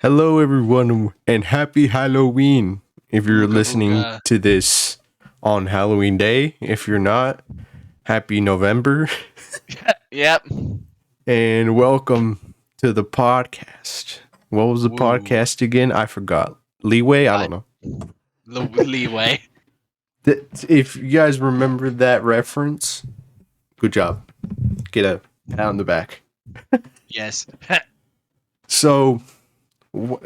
Hello, everyone, and happy Halloween. If you're Ooga listening booga. to this on Halloween Day, if you're not, happy November, Yep. and welcome to the podcast. What was the Woo. podcast again? I forgot. Leeway? I I don't know. leeway. If you guys remember that reference, good job. Get a pat on the back. Yes. So, what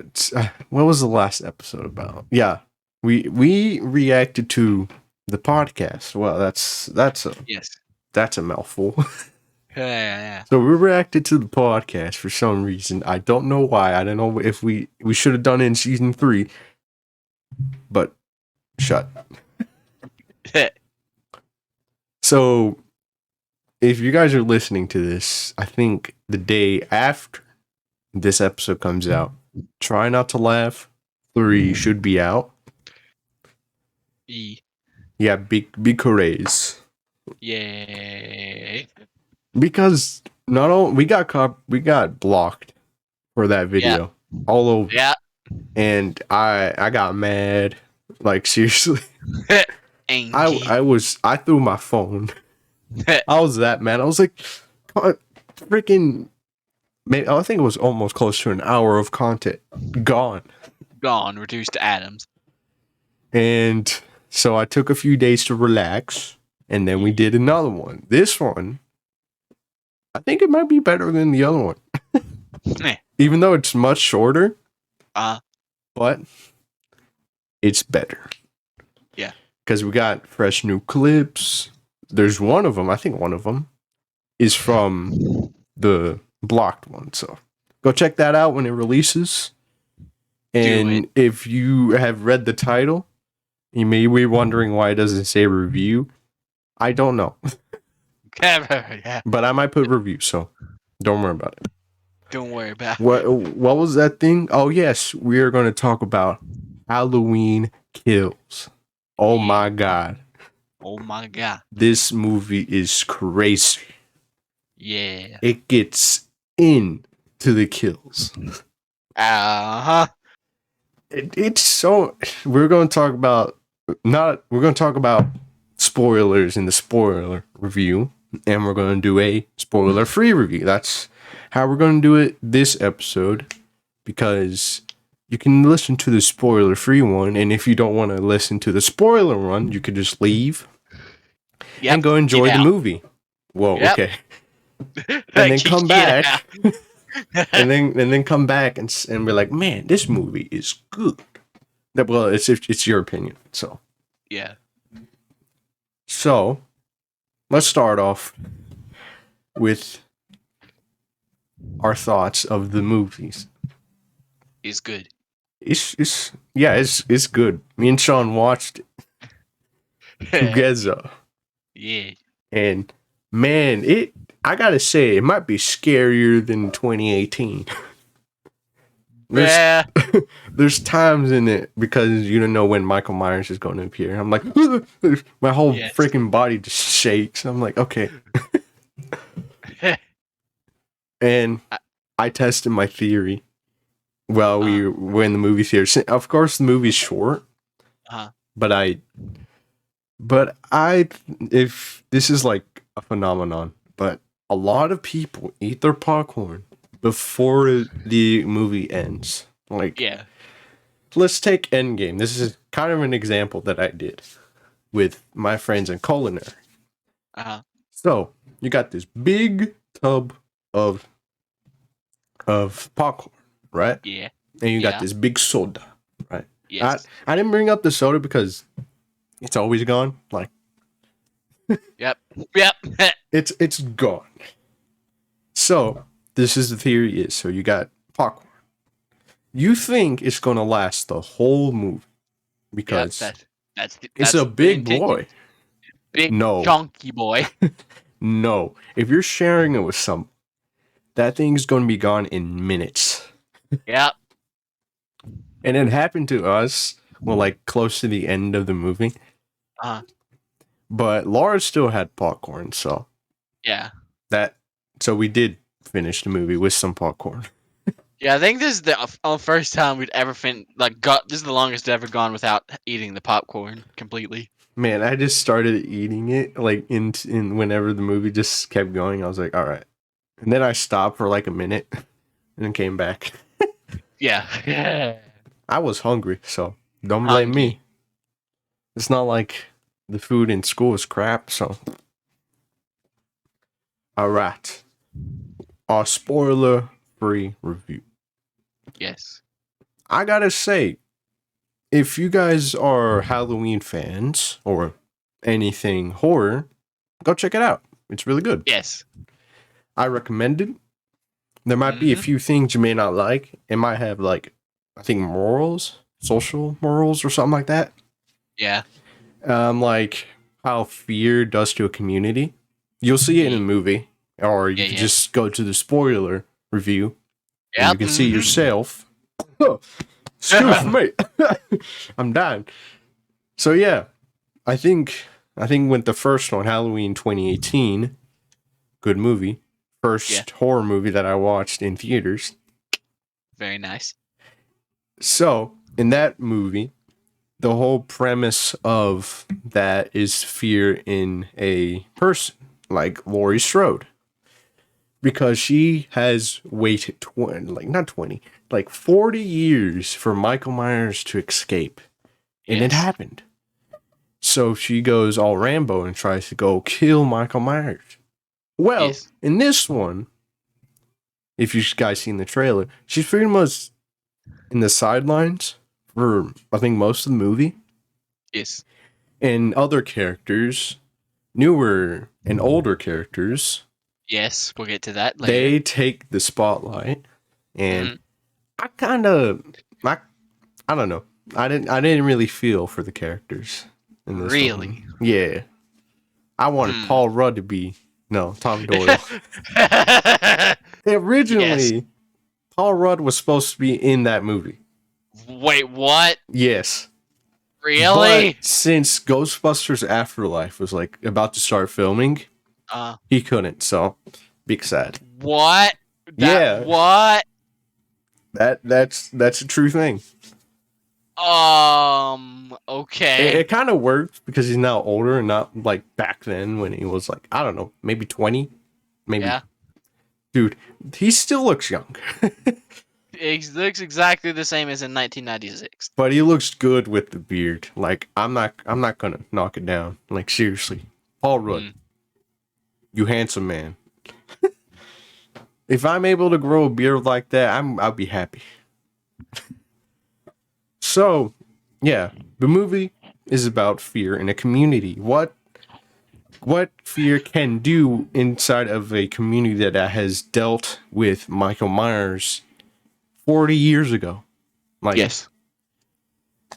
was the last episode about? Yeah, we reacted to the podcast. Well, Yes. that's a mouthful. Yeah. So we reacted to the podcast for some reason. I don't know why. I don't know if we should have done it in season 3, but shut. So if you guys are listening to this, I think the day after this episode comes out, Try Not to Laugh 3 should be out. E. Yeah, big hoorays. Yay. Because not all we got blocked for that video all over. Yeah. And I got mad. Like, seriously. Angie. I threw my phone. I was that mad. I was like, freaking, maybe, I think it was almost close to an hour of content gone. Gone. Reduced to atoms. And so I took a few days to relax, and then we did another one. This one, I think it might be better than the other one. Even though it's much shorter, but it's better. Yeah. Because we got fresh new clips. There's one of them, I think one of them is from the blocked one. So go check that out when it releases. And if you have read the title, you may be wondering why it doesn't say review. I don't know. Yeah. But I might put review, so don't worry about it. Don't worry about it. What was that thing? Oh, yes. We are going to talk about Halloween Kills. Oh, my God. Oh my god. This movie is crazy. Yeah. It gets into the kills. It's so. We're going to talk about spoilers in the spoiler review, and we're going to do a spoiler-free review. That's how we're going to do it this episode, because you can listen to the spoiler-free one, and if you don't want to listen to the spoiler one, you could just leave and go enjoy the movie. Whoa, okay. And then come back. and then come back and be like, man, this movie is good. Well, it's your opinion, so yeah. So let's start off with our thoughts of the movies. It's good. It's good. Me and Sean watched it together. Yeah. And man, I gotta say, it might be scarier than 2018. There's times in it because you don't know when Michael Myers is going to appear. I'm like, my whole freaking body just shakes. I'm like, okay. And I tested my theory while we were in the movie theater. Of course, the movie's short. But if this is like a phenomenon, but a lot of people eat their popcorn before the movie ends. Like, let's take Endgame. This is kind of an example that I did with my friends in culinary. So you got this big tub of popcorn, right? Yeah. And you got this big soda, right? Yes. I didn't bring up the soda because it's always gone. Like, Yep. It's gone. So this is the theory is, so you got popcorn. You think it's gonna last the whole movie because it's a big boy. Big chunky boy. No. If you're sharing it with someone, that thing's gonna be gone in minutes. Yep. And it happened to us, well, like close to the end of the movie. But Laura still had popcorn, so yeah. So we did finish the movie with some popcorn. Yeah, I think this is the first time we'd ever got. This is the longest I've ever gone without eating the popcorn completely. Man, I just started eating it like in whenever the movie just kept going. I was like, all right, and then I stopped for like a minute and then came back. Yeah. I was hungry, so don't blame Hungry. me. It's not like the food in school is crap, so. All right. Our spoiler free review. Yes. I gotta say, if you guys are Halloween fans or anything horror, go check it out. It's really good. Yes. I recommend it. There might be a few things you may not like. It might have, like, I think morals, social morals, or something like that. Yeah. Like how fear does to a community. You'll see it in a movie, or you can just go to the spoiler review, and you can see yourself. Excuse me, I'm dying. So yeah, I think with the first one, Halloween 2018, good movie. First horror movie that I watched in theaters. Very nice. So, in that movie, the whole premise of that is fear in a person, like Laurie Strode. Because she has waited 40 years for Michael Myers to escape. And it happened. So she goes all Rambo and tries to go kill Michael Myers. Well, in this one, if you guys seen the trailer, she's pretty much in the sidelines for, I think, most of the movie. Yes. And other characters, newer and older characters, yes, we'll get to that later. They take the spotlight, and I kind of, I don't know. I didn't really feel for the characters in this one. Yeah, I wanted Paul Rudd to be Tom Doyle. Originally, Paul Rudd was supposed to be in that movie. Wait, what? Yes. Really? But since Ghostbusters Afterlife was like about to start filming, he couldn't. So, big sad. What? What? That's a true thing. Okay. It kind of worked because he's now older and not like back then when he was like, I don't know, maybe 20, maybe. Yeah. Dude, he still looks young. He looks exactly the same as in 1996. But he looks good with the beard. Like, I'm not gonna knock it down. Like, seriously, Paul Rudd, you handsome man. If I'm able to grow a beard like that, I'll be happy. So, yeah, the movie is about fear in a community. What fear can do inside of a community that has dealt with Michael Myers 40 years ago. Like, yes.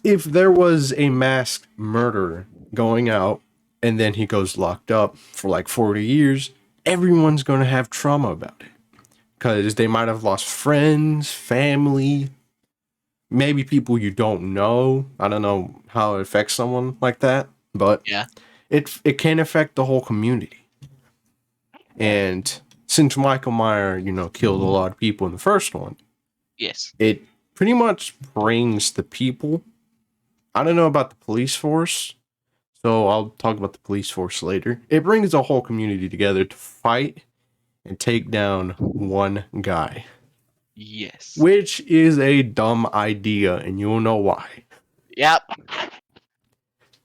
If there was a masked murderer going out and then he goes locked up for like 40 years, everyone's going to have trauma about it. Because they might have lost friends, family, maybe people you don't know. I don't know how it affects someone like that, but it can affect the whole community. And since Michael Myers, killed a lot of people in the first one, it pretty much brings the people. I don't know about the police force, so I'll talk about the police force later. It brings the whole community together to fight and take down one guy. Yes. Which is a dumb idea, and you'll know why. Yep.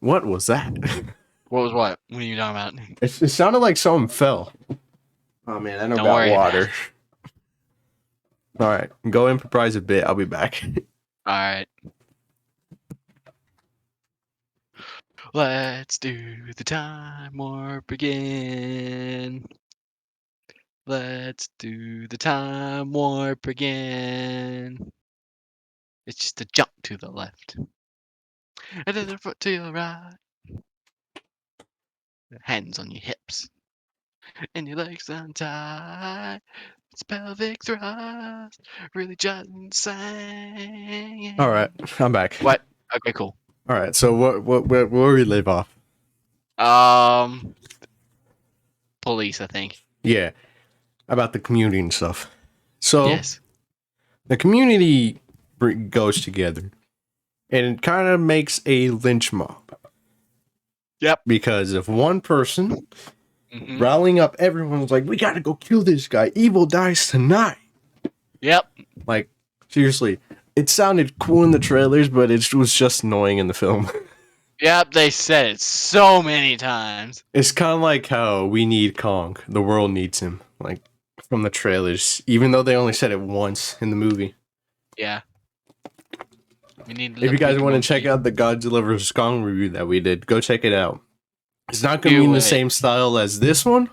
What was that? What was what? What are you talking about? It sounded like something fell. Oh man, I know about water. Alright, go improvise a bit. I'll be back. Alright. Let's do the time warp again. Let's do the time warp again. It's just a jump to the left. And then a foot to your right. Hands on your hips. And your legs untied. It's pelvic thrust. Really just insane. Alright, I'm back. What? Okay, cool. Alright, so where we leave off? Police, I think. Yeah. About the community and stuff. So the community goes together, and it kind of makes a lynch mob. Yep. Because if one person Mm-hmm. rallying up, everyone's like, "We gotta go kill this guy. Evil dies tonight." Yep. Like, seriously, it sounded cool in the trailers, but it was just annoying in the film. Yep. They said it so many times. It's kind of like how we need Kong. The world needs him. Like, from the trailers, even though they only said it once in the movie. Yeah. We need. If you guys big want to monkey. check out the Godzilla vs. Kong review that we did, go check it out. It's not going to be Do in the it. same style as this one,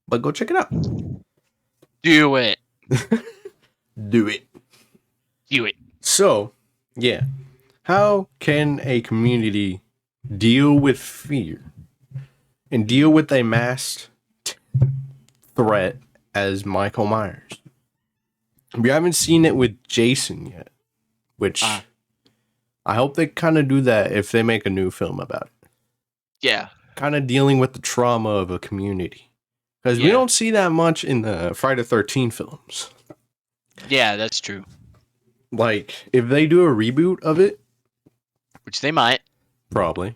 but go check it out. Do it. Do it. Do it. So, yeah. How can a community deal with fear and deal with a masked threat as Michael Myers? We haven't seen it with Jason yet, which I hope they kind of do that if they make a new film about it. Yeah. Kind of dealing with the trauma of a community. Because we don't see that much in the Friday the 13th films. Yeah, that's true. Like, if they do a reboot of it, which they might. Probably.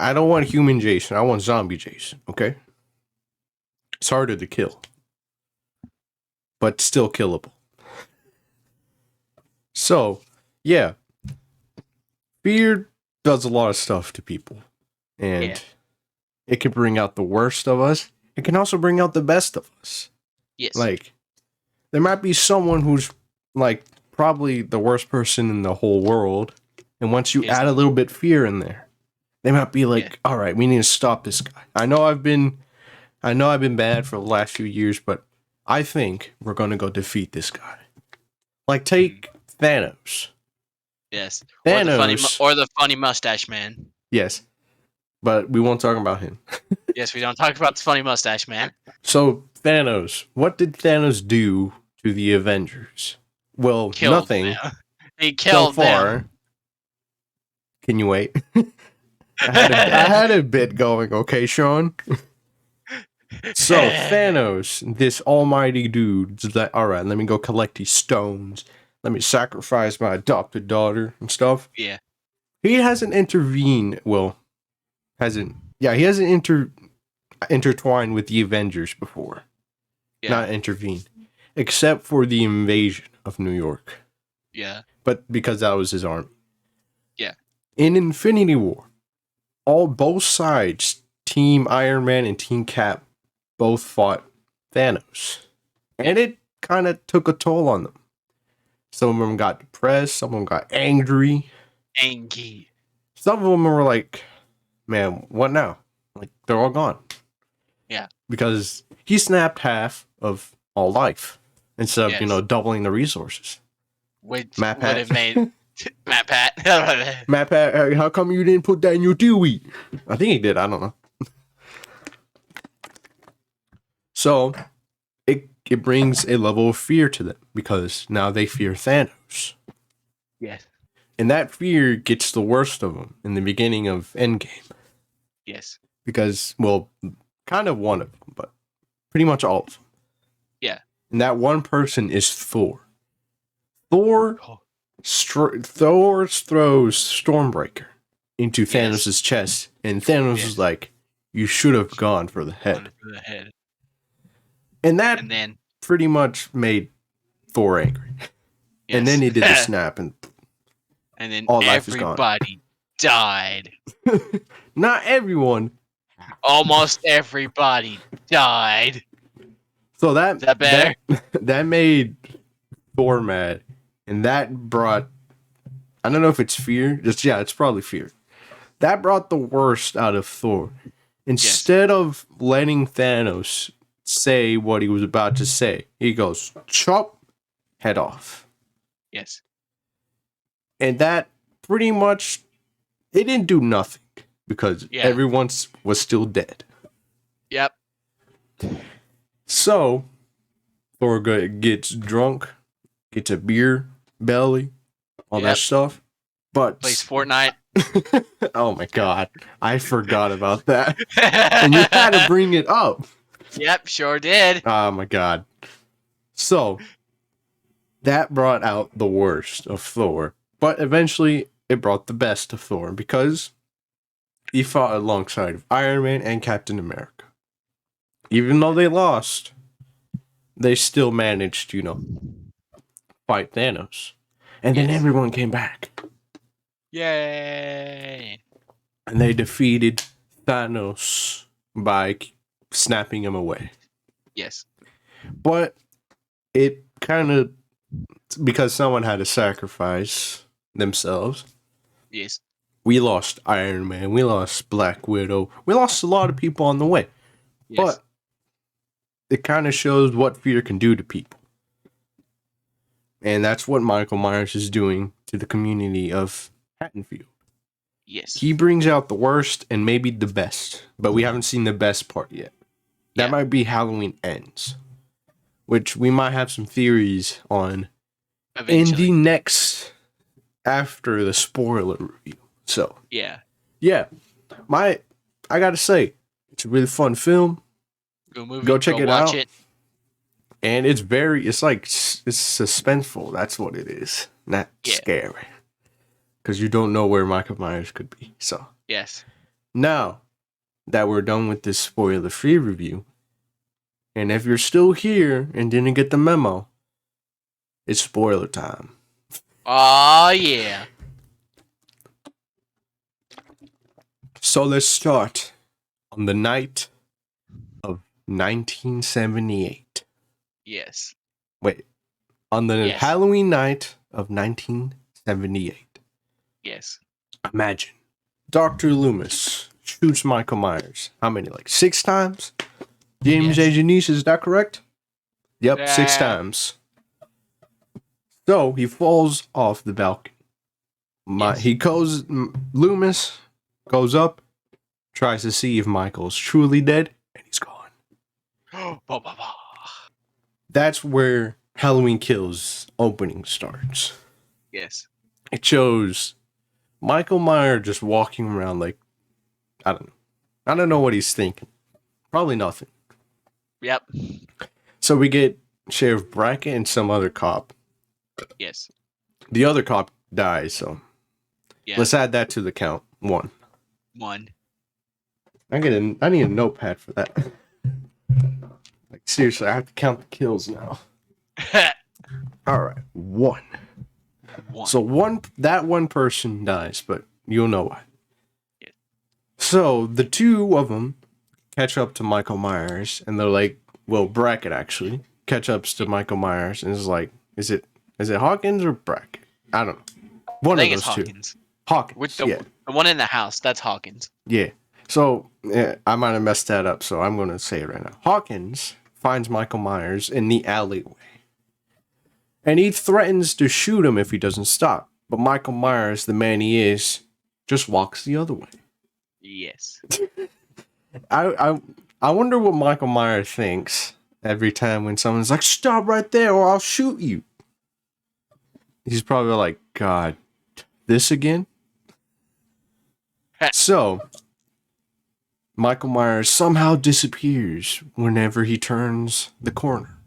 I don't want human Jason. I want zombie Jason, okay? It's harder to kill. But still killable. So, yeah. Fear does a lot of stuff to people. And it can bring out the worst of us. It can also bring out the best of us. Yes. Like, there might be someone who's, like, probably the worst person in the whole world. And once you add a little bit fear in there, they might be like, all right, we need to stop this guy. I know I've been bad for the last few years, but I think we're going to go defeat this guy. Like, take Thanos. Yes. Thanos. Or the funny mustache man. Yes. But we won't talk about him. Yes, we don't talk about the funny mustache man. So, Thanos. What did Thanos do to the Avengers? Well, nothing. Them. He killed so far. them. Can you wait? I had a bit going, okay, Sean? So, Thanos, this almighty dude, is like, all right, let me go collect these stones. Let me sacrifice my adopted daughter and stuff. Yeah. He hasn't intervened. Well, he hasn't intertwined with the Avengers before. Yeah. Not intervened. Except for the invasion of New York. Yeah. But because that was his army. Yeah. In Infinity War, both sides, Team Iron Man and Team Cap, both fought Thanos. And it kind of took a toll on them. Some of them got depressed. Some of them got angry. Some of them were like, man, what now? Like, they're all gone. Yeah. Because he snapped half of all life instead of, doubling the resources. Which would have made... Matt Pat. Matt Pat, how come you didn't put that in your Dewey? I think he did. I don't know. So, it brings a level of fear to them because now they fear Thanos. Yes. And that fear gets the worst of them in the beginning of Endgame. Yes. Because, well, kind of one of them, but pretty much all of them. Yeah. And that one person is Thor. Thor throws Stormbreaker into Thanos' chest, and Thanos is like, you should have gone for the head. And that pretty much made Thor angry. Yes. And then he did the snap, and then all everybody died. Not everyone. Almost everybody died. So is that better? That made Thor mad. And that brought, I don't know if it's fear. It's probably fear. That brought the worst out of Thor. Instead of letting Thanos say what he was about to say, he goes, chop, head off. Yes. And that pretty much, it didn't do nothing because everyone was still dead. Yep. So, Thor gets drunk, gets a beer belly, all that stuff. But plays Fortnite. Oh my god, I forgot about that. And you had to bring it up. Yep, sure did. Oh my god. So that brought out the worst of Thor, but eventually it brought the best of Thor because he fought alongside Iron Man and Captain America. Even though they lost, they still managed, fight Thanos. And then Yes. everyone came back. Yay! And they defeated Thanos by snapping him away. Yes. But it kind of, because someone had to sacrifice themselves, Yes. we lost Iron Man, we lost Black Widow, we lost a lot of people on the way. Yes. But it kind of shows what fear can do to people. And that's what Michael Myers is doing to the community of Haddonfield. Yes. He brings out the worst and maybe the best, but we haven't seen the best part yet. That Yeah. might be Halloween Ends, which we might have some theories on Eventually. in the next, after the spoiler review. So, Yeah. I gotta say, it's a really fun film. Go movie. Go check go it watch out. it. And it's suspenseful. That's what it is. Not scary. Because you don't know where Michael Myers could be. So, Yes. now that we're done with this spoiler-free review, and if you're still here and didn't get the memo, it's spoiler time. Oh yeah. So let's start on the night of 1978. Yes. Wait, on the Yes. Halloween night of 1978. Yes. Imagine Dr. Loomis shoots Michael Myers. How many? Like 6 times? James Yes. A. Janice, is that correct? Yep, 6 Yeah. times. So he falls off the balcony. Yes. Loomis goes up, tries to see if Michael's truly dead, and he's gone. Bah, bah, bah. That's where Halloween Kills opening starts. Yes. It shows Michael Myers just walking around like, I don't know. I don't know what he's thinking. Probably nothing. Yep. So we get Sheriff Brackett and some other cop. Yes. The other cop dies, so Yeah. let's add that to the count. 1. 1. I need a notepad for that. Like seriously, I have to count the kills now. All right, 1. 1. So one person dies, but you'll know why. Yeah. So the 2 of them catch up to Michael Myers, and they're like, well, Brackett actually catch up to Michael Myers, and is like, is it Hawkins or Brackett? I don't know. One I of think it's those 2. Hawkins. Hawkins. With the one in the house, that's Hawkins. Yeah. So I might have messed that up, so I'm going to say it right now. Hawkins finds Michael Myers in the alleyway, and he threatens to shoot him if he doesn't stop. But Michael Myers, the man he is, just walks the other way. Yes. I wonder what Michael Myers thinks every time when someone's like, "Stop right there, or I'll shoot you." He's probably like, "God, this again?" So Michael Myers somehow disappears whenever he turns the corner.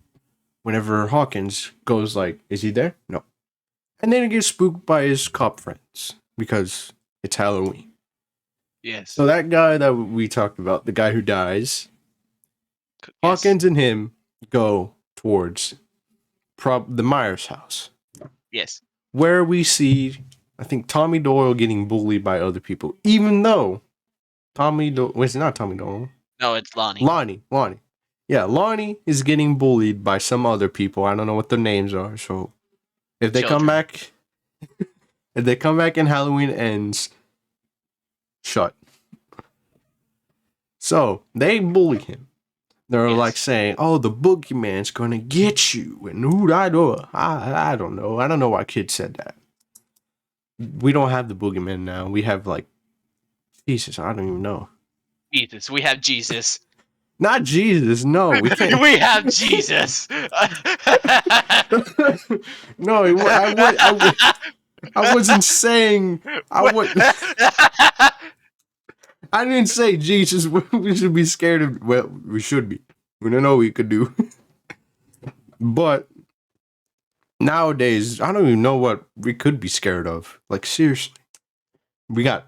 Whenever Hawkins goes like, is he there? No. And then he gets spooked by his cop friends because it's Halloween. Yes. So that guy that we talked about, the guy who dies, Yes. Hawkins and him go towards the Myers house. Yes. Where we see, I think, Tommy Doyle getting bullied by other people, even though it's not Tommy Doyle. No, it's Lonnie. Lonnie. Yeah, Lonnie is getting bullied by some other people. I don't know what their names are. So if they come back and Halloween Ends, shut. So they bully him. They're like saying, "Oh, the boogeyman's gonna get you," and I don't know. I don't know why kids said that. We don't have the boogeyman now. We have like Jesus. I don't even know. Jesus. We have Jesus. Not Jesus. No, we can't. We have Jesus. No, I wasn't saying. I didn't say Jesus. We should be scared of. Well, we should be. We don't know what we could do. But nowadays, I don't even know what we could be scared of. Like, seriously. We got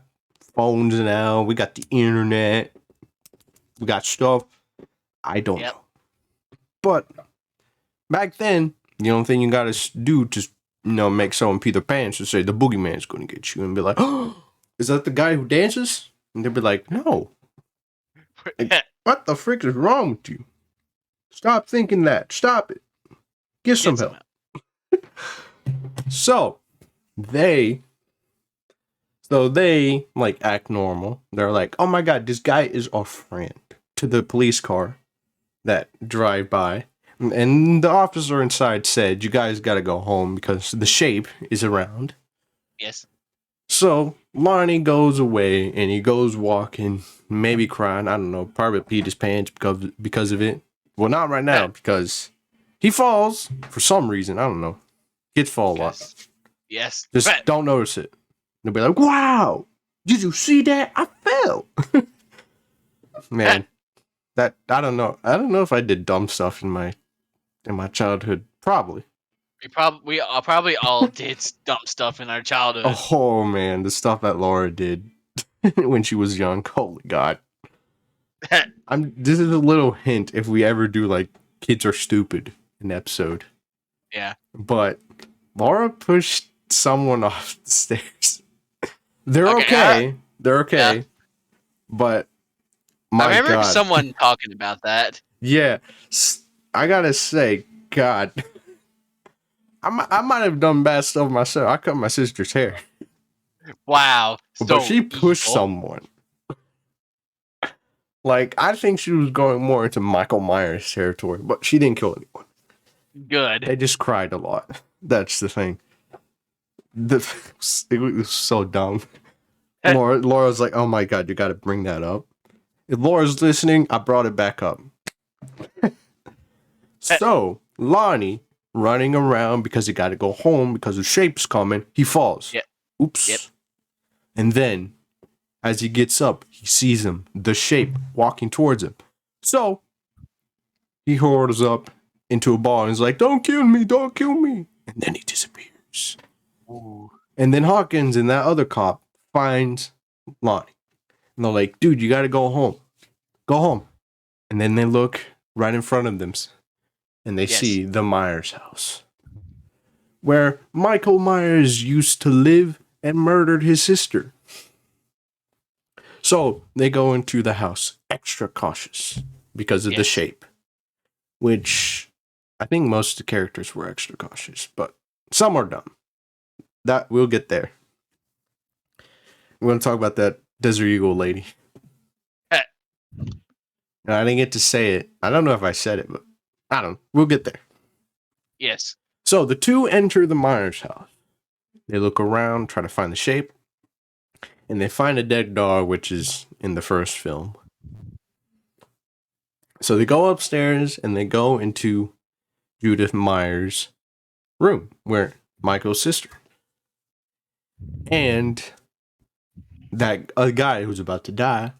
phones now. We got the internet. We got stuff. I don't Yep. know. But back then, the only thing you gotta do to, make someone pee their pants is say the boogeyman's gonna get you and be like, oh, is that the guy who dances? And they'd be like, no. Like, what the frick is wrong with you? Stop thinking that. Stop it. Get some help. So they like act normal. They're like, oh my god, this guy is our friend, to the police car that drive by. And the officer inside said, you guys gotta go home because the shape is around. Yes. So Lonnie goes away and he goes walking, maybe crying. I don't know. Probably peed his pants because of it. Well, not right now because he falls for some reason. I don't know. Kids fall a lot. Yes. Just don't notice it. They'll be like, wow, did you see that? I fell. Man, that I don't know. I don't know if I did dumb stuff in my childhood. Probably. We probably all did dumb stuff in our childhood. Oh man, the stuff that Laura did when she was young. Holy God. This is a little hint if we ever do like kids are stupid an episode. Yeah. But Laura pushed someone off the stairs. They're okay. They're okay. Yeah. But my I remember God. someone talking about that. Yeah. I gotta say, God. I might have done bad stuff myself. I cut my sister's hair. Wow. But she pushed someone. Like, I think she was going more into Michael Myers territory, but she didn't kill anyone. Good. They just cried a lot. That's the thing. It was so dumb. Laura's like, oh my God, you gotta bring that up. If Laura's listening, I brought it back up. So, Lonnie, running around because he gotta go home because the shape's coming, he falls. Yep. Oops. Yep. And then, as he gets up, he sees him, the shape, walking towards him. So, he hurls up into a ball and is like, don't kill me, don't kill me. And then he disappears. Ooh. And then Hawkins and that other cop finds Lonnie. And they're like, dude, you gotta go home. Go home. And then they look right in front of them and they see the Myers house, where Michael Myers used to live and murdered his sister. So they go into the house extra cautious because of the shape, which I think most of the characters were extra cautious, but some are dumb. That we'll get there. We're going to talk about that Desert Eagle lady. I didn't get to say it. I don't know if I said it, but I don't know. We'll get there. Yes. So the two enter the Myers house. They look around, try to find the shape, and they find a dead dog, which is in the first film. So they go upstairs and they go into Judith Myers' room, where Michael's sister. And that a guy who's about to die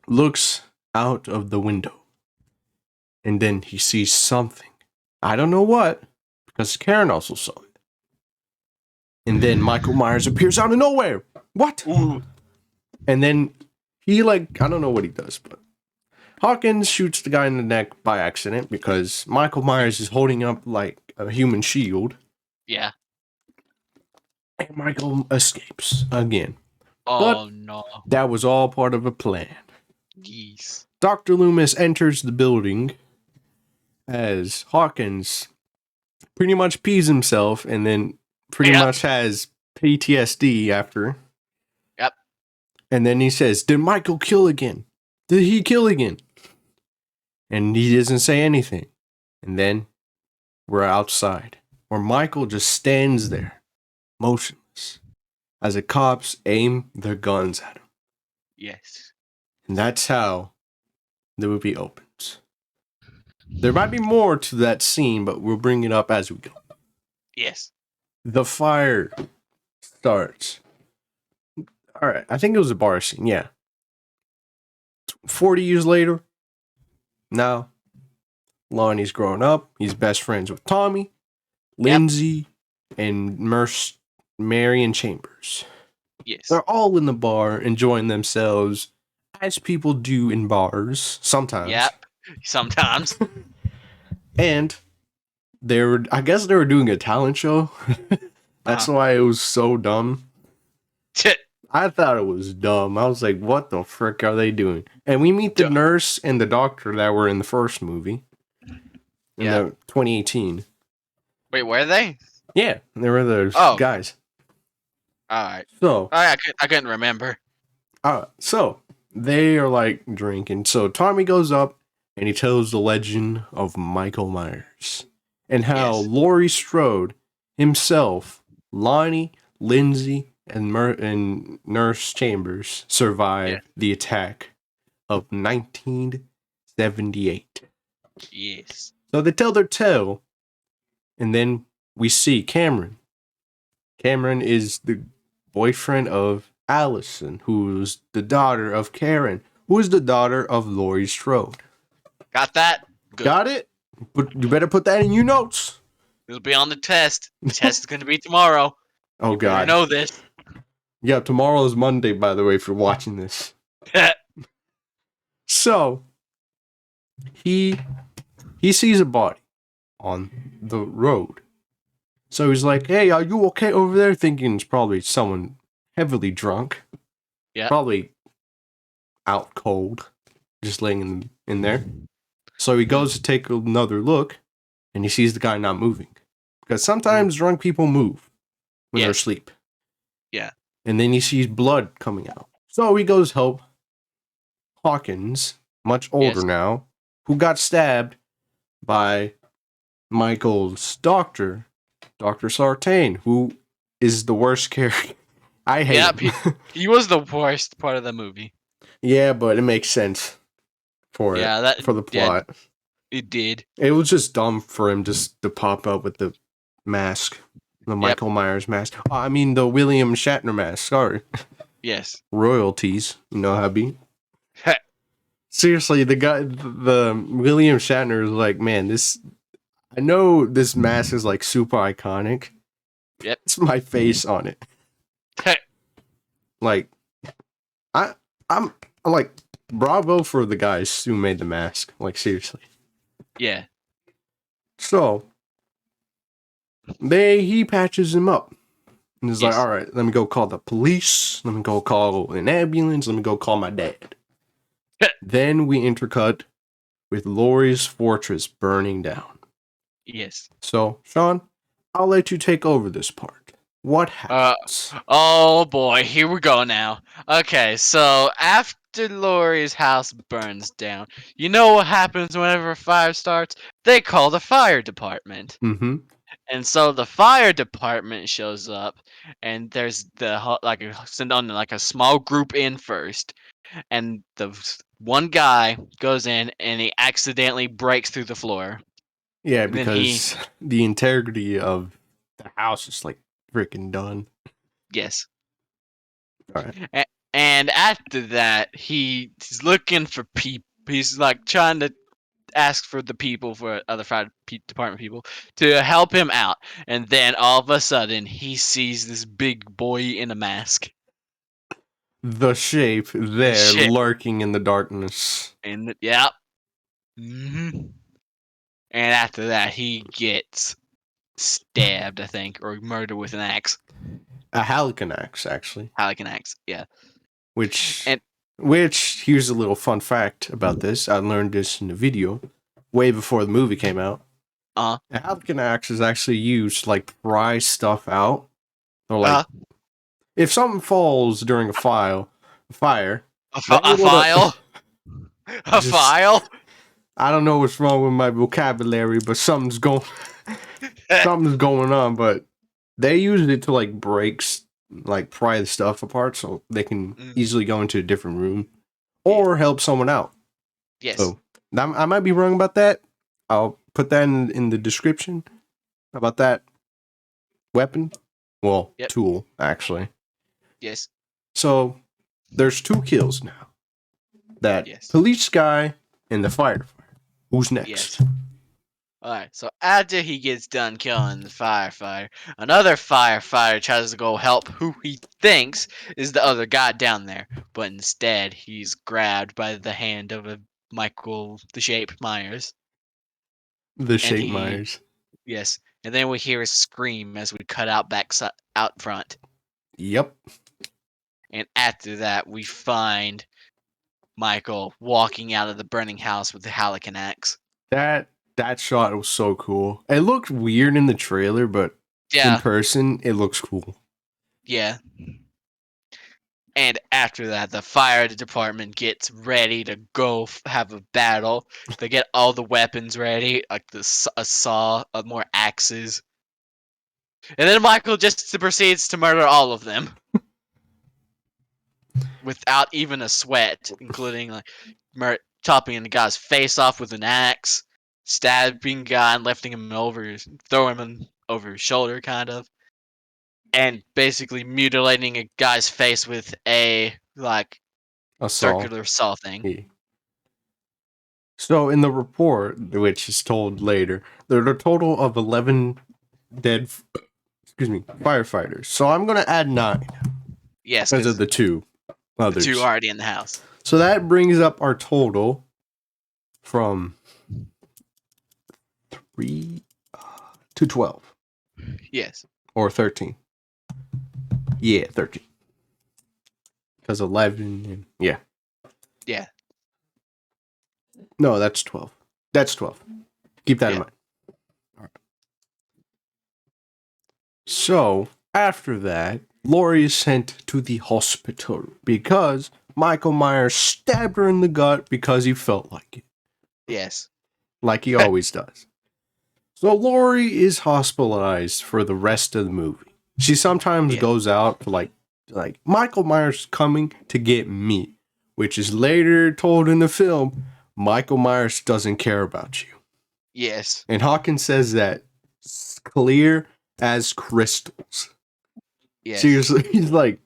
looks out of the window. And then he sees something. I don't know what, because Karen also saw it. And then Michael Myers appears out of nowhere. What? Ooh. And then he, I don't know what he does, but Hawkins shoots the guy in the neck by accident because Michael Myers is holding up like a human shield. Yeah. And Michael escapes again. Oh, no. That was all part of a plan. Jeez. Dr. Loomis enters the building as Hawkins pretty much pees himself and then pretty much has PTSD after. Yep. And then he says, did Michael kill again? Did he kill again? And he doesn't say anything. And then we're outside, where Michael just stands there, motionless, as the cops aim their guns at him. Yes. And that's how the movie opens. There might be more to that scene, but we'll bring it up as we go. Yes. The fire starts. All right, I think it was a bar scene, yeah. 40 years later, now Lonnie's grown up. He's best friends with Tommy. Yep. Lindsay, and Nurse Marion Chambers. Yes. They're all in the bar enjoying themselves, as people do in bars sometimes. Yep. Sometimes. And I guess they were doing a talent show. That's why it was so dumb. I thought it was dumb. I was like, what the frick are they doing? And we meet the nurse and the doctor that were in the first movie. In the 2018. Wait, were they? Yeah, they were those guys. All right. So I couldn't remember. So they are like drinking. So Tommy goes up and he tells the legend of Michael Myers and how Laurie Strode himself, Lonnie, Lindsay, and Nurse Chambers survived the attack of 1978. Yes. So they tell their tale, and then we see Cameron. Cameron is the boyfriend of Allison, who's the daughter of Karen, who is the daughter of Laurie Strode. Got that? Good. Got it? But you better put that in your notes. It'll be on the test. The test is going to be tomorrow. Oh, you God. better know this. Yeah, tomorrow is Monday, by the way, if you're watching this. So, he sees a body on the road. So he's like, hey, are you okay over there? Thinking it's probably someone heavily drunk. Yeah. Probably out cold. Just laying in there. So he goes to take another look, and he sees the guy not moving. Because sometimes drunk people move when they're asleep. Yeah. And then he sees blood coming out. So he goes help Hawkins, much older now, who got stabbed by Michael's doctor, Dr. Sartain, who is the worst character. I hate him. He was the worst part of the movie. Yeah, but it makes sense for for the plot. Yeah, it did. It was just dumb for him just to pop up with the mask. The Michael Myers mask. Oh, I mean, the William Shatner mask. Sorry. Yes. Royalties. You know how it be. Seriously, the William Shatner is like, man, I know this mask is like super iconic. Yep. It's my face on it. Like, I'm like, bravo for the guys who made the mask. Like, seriously. Yeah. So, he patches him up. And he's like, all right, let me go call the police. Let me go call an ambulance. Let me go call my dad. Then we intercut with Laurie's fortress burning down. Yes. So, Sean, I'll let you take over this part. What happens? Oh boy, here we go now. Okay, so after Laurie's house burns down, you know what happens whenever a fire starts? They call the fire department. Mm-hmm. And so the fire department shows up, and there's send on like a small group in first, and the one guy goes in and he accidentally breaks through the floor. Yeah, because the integrity of the house is like freaking done. Yes. All right. And after that, he's looking for people. He's like trying to ask for the people, for other fire department people, to help him out. And then all of a sudden, he sees this big boy in a mask. The shape there lurking in the darkness. And yeah. Mm-hmm. And after that, he gets stabbed, I think, or murdered with an axe. A Halcyon axe, actually. Halcyon axe, yeah. Which, here's a little fun fact about this. I learned this in a video way before the movie came out. A Halcyon axe is actually used to, like, pry stuff out. Or, like, if something falls during a fire... A file? A file? I don't know what's wrong with my vocabulary, but something's going on. But they use it to like pry the stuff apart, so they can easily go into a different room or help someone out. Yes. So I might be wrong about that. I'll put that in the description about that weapon. Well, tool actually. Yes. So there's 2 kills now. That police guy and the fire. Who's next? Yes. Alright, so after he gets done killing the firefighter, another firefighter tries to go help who he thinks is the other guy down there, but instead he's grabbed by the hand of a Michael the Shape Myers, The and Shape he Myers. yes, and then we hear a scream as we cut out out front, Yep. and after that we find Michael walking out of the burning house with the Halcyon axe. That shot was so cool. It looked weird in the trailer, but in Yeah, person, it looks cool. yeah. And after that, the fire department gets ready to go have a battle. They get all the weapons ready, like a saw, more axes. And then Michael just proceeds to murder all of them without even a sweat, including like chopping the guy's face off with an axe, stabbing a guy and lifting him over, throwing him over his shoulder, kind of, and basically mutilating a guy's face with a like A saw. circular saw thing. Yeah. So in the report, which is told later, there are a total of 11 dead, firefighters. So I'm gonna add 9 Yes, because of because the 2 the others. 2 already in the house. So that brings up our total from 3 to 12 Yes. or 13. Yeah, 13. Because 11 and yeah. Yeah. No, that's 12. That's 12. Keep that in Yeah. mind. All right. So, after that, Lori is sent to the hospital because Michael Myers stabbed her in the gut because he felt like it. Yes. Like he always does. So, Lori is hospitalized for the rest of the movie. She sometimes Yeah. goes out to like Michael Myers is coming to get me, which is later told in the film. Michael Myers doesn't care about you. Yes. And Hawkins says that it's clear as crystals. Yes. Seriously, he's like,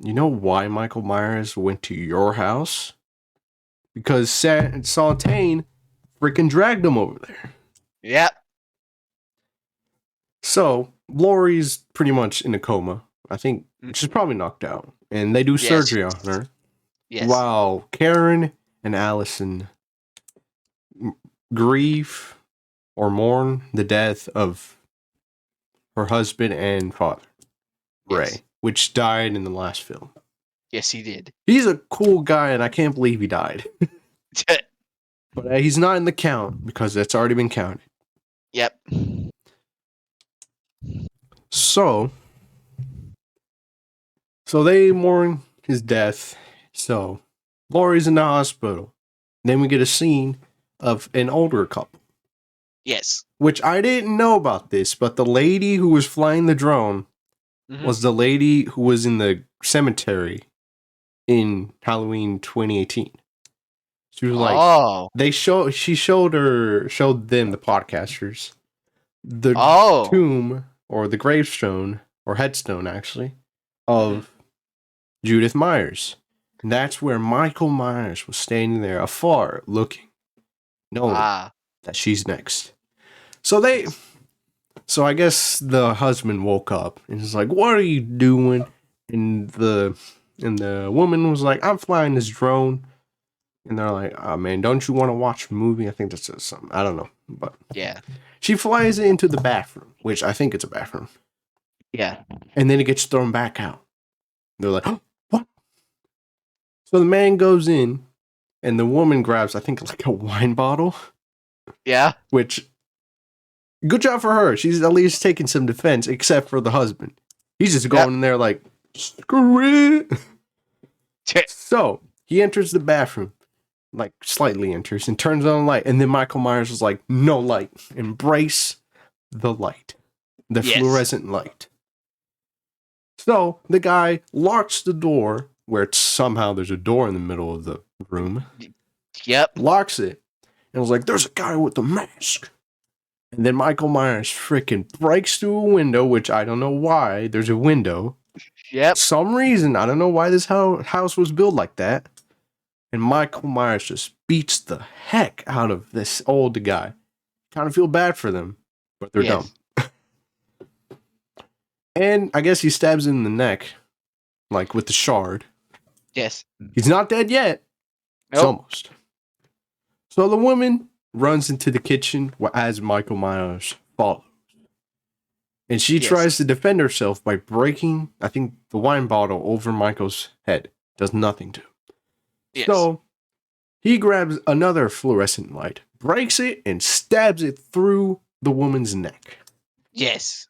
you know why Michael Myers went to your house? Because Fontaine freaking dragged him over there. Yep. So, Laurie's pretty much in a coma. I think she's probably knocked out. And they do surgery on her. Yes. While Karen and Allison grieve or mourn the death of her husband and father, Ray, which died in the last film. Yes, he did. He's a cool guy, and I can't believe he died. But he's not in the count because that's already been counted. Yep. So they mourn his death. So Laurie's in the hospital. Then we get a scene of an older couple. Yes. Which I didn't know about this, but the lady who was flying the drone was the lady who was in the cemetery in Halloween 2018. She was like, she showed them, the podcasters, the tomb or the gravestone or headstone actually of Judith Myers. And that's where Michael Myers was standing there afar looking, knowing that she's next. So I guess the husband woke up and was like, "What are you doing?" And the woman was like, "I'm flying this drone." And they're like, "Oh man, don't you want to watch a movie?" I think that says something. I don't know, but yeah, she flies it into the bathroom, which I think it's a bathroom. Yeah, and then it gets thrown back out. They're like, oh, "What?" So the man goes in, and the woman grabs, I think, like a wine bottle. Yeah, which. Good job for her. She's at least taking some defense, except for the husband. He's just going in there like, screw it. So he enters the bathroom, like slightly enters, and turns on the light. And then Michael Myers was like, "No light. Embrace the light. The fluorescent light." So the guy locks the door, where somehow there's a door in the middle of the room. Yep. Locks it. And was like, "There's a guy with a mask." And then Michael Myers freaking breaks through a window, which I don't know why there's a window. Yep. Some reason, I don't know why this house was built like that. And Michael Myers just beats the heck out of this old guy. kind of feel bad for them, but they're dumb. Yes. And I guess he stabs him in the neck, like with the shard. Yes. He's not dead yet. It's Nope. almost. So the woman runs into the kitchen as Michael Myers follows. And she Yes. tries to defend herself by breaking, I think, the wine bottle over Michael's head. Does nothing to him. Yes. So he grabs another fluorescent light, breaks it, and stabs it through the woman's neck. Yes.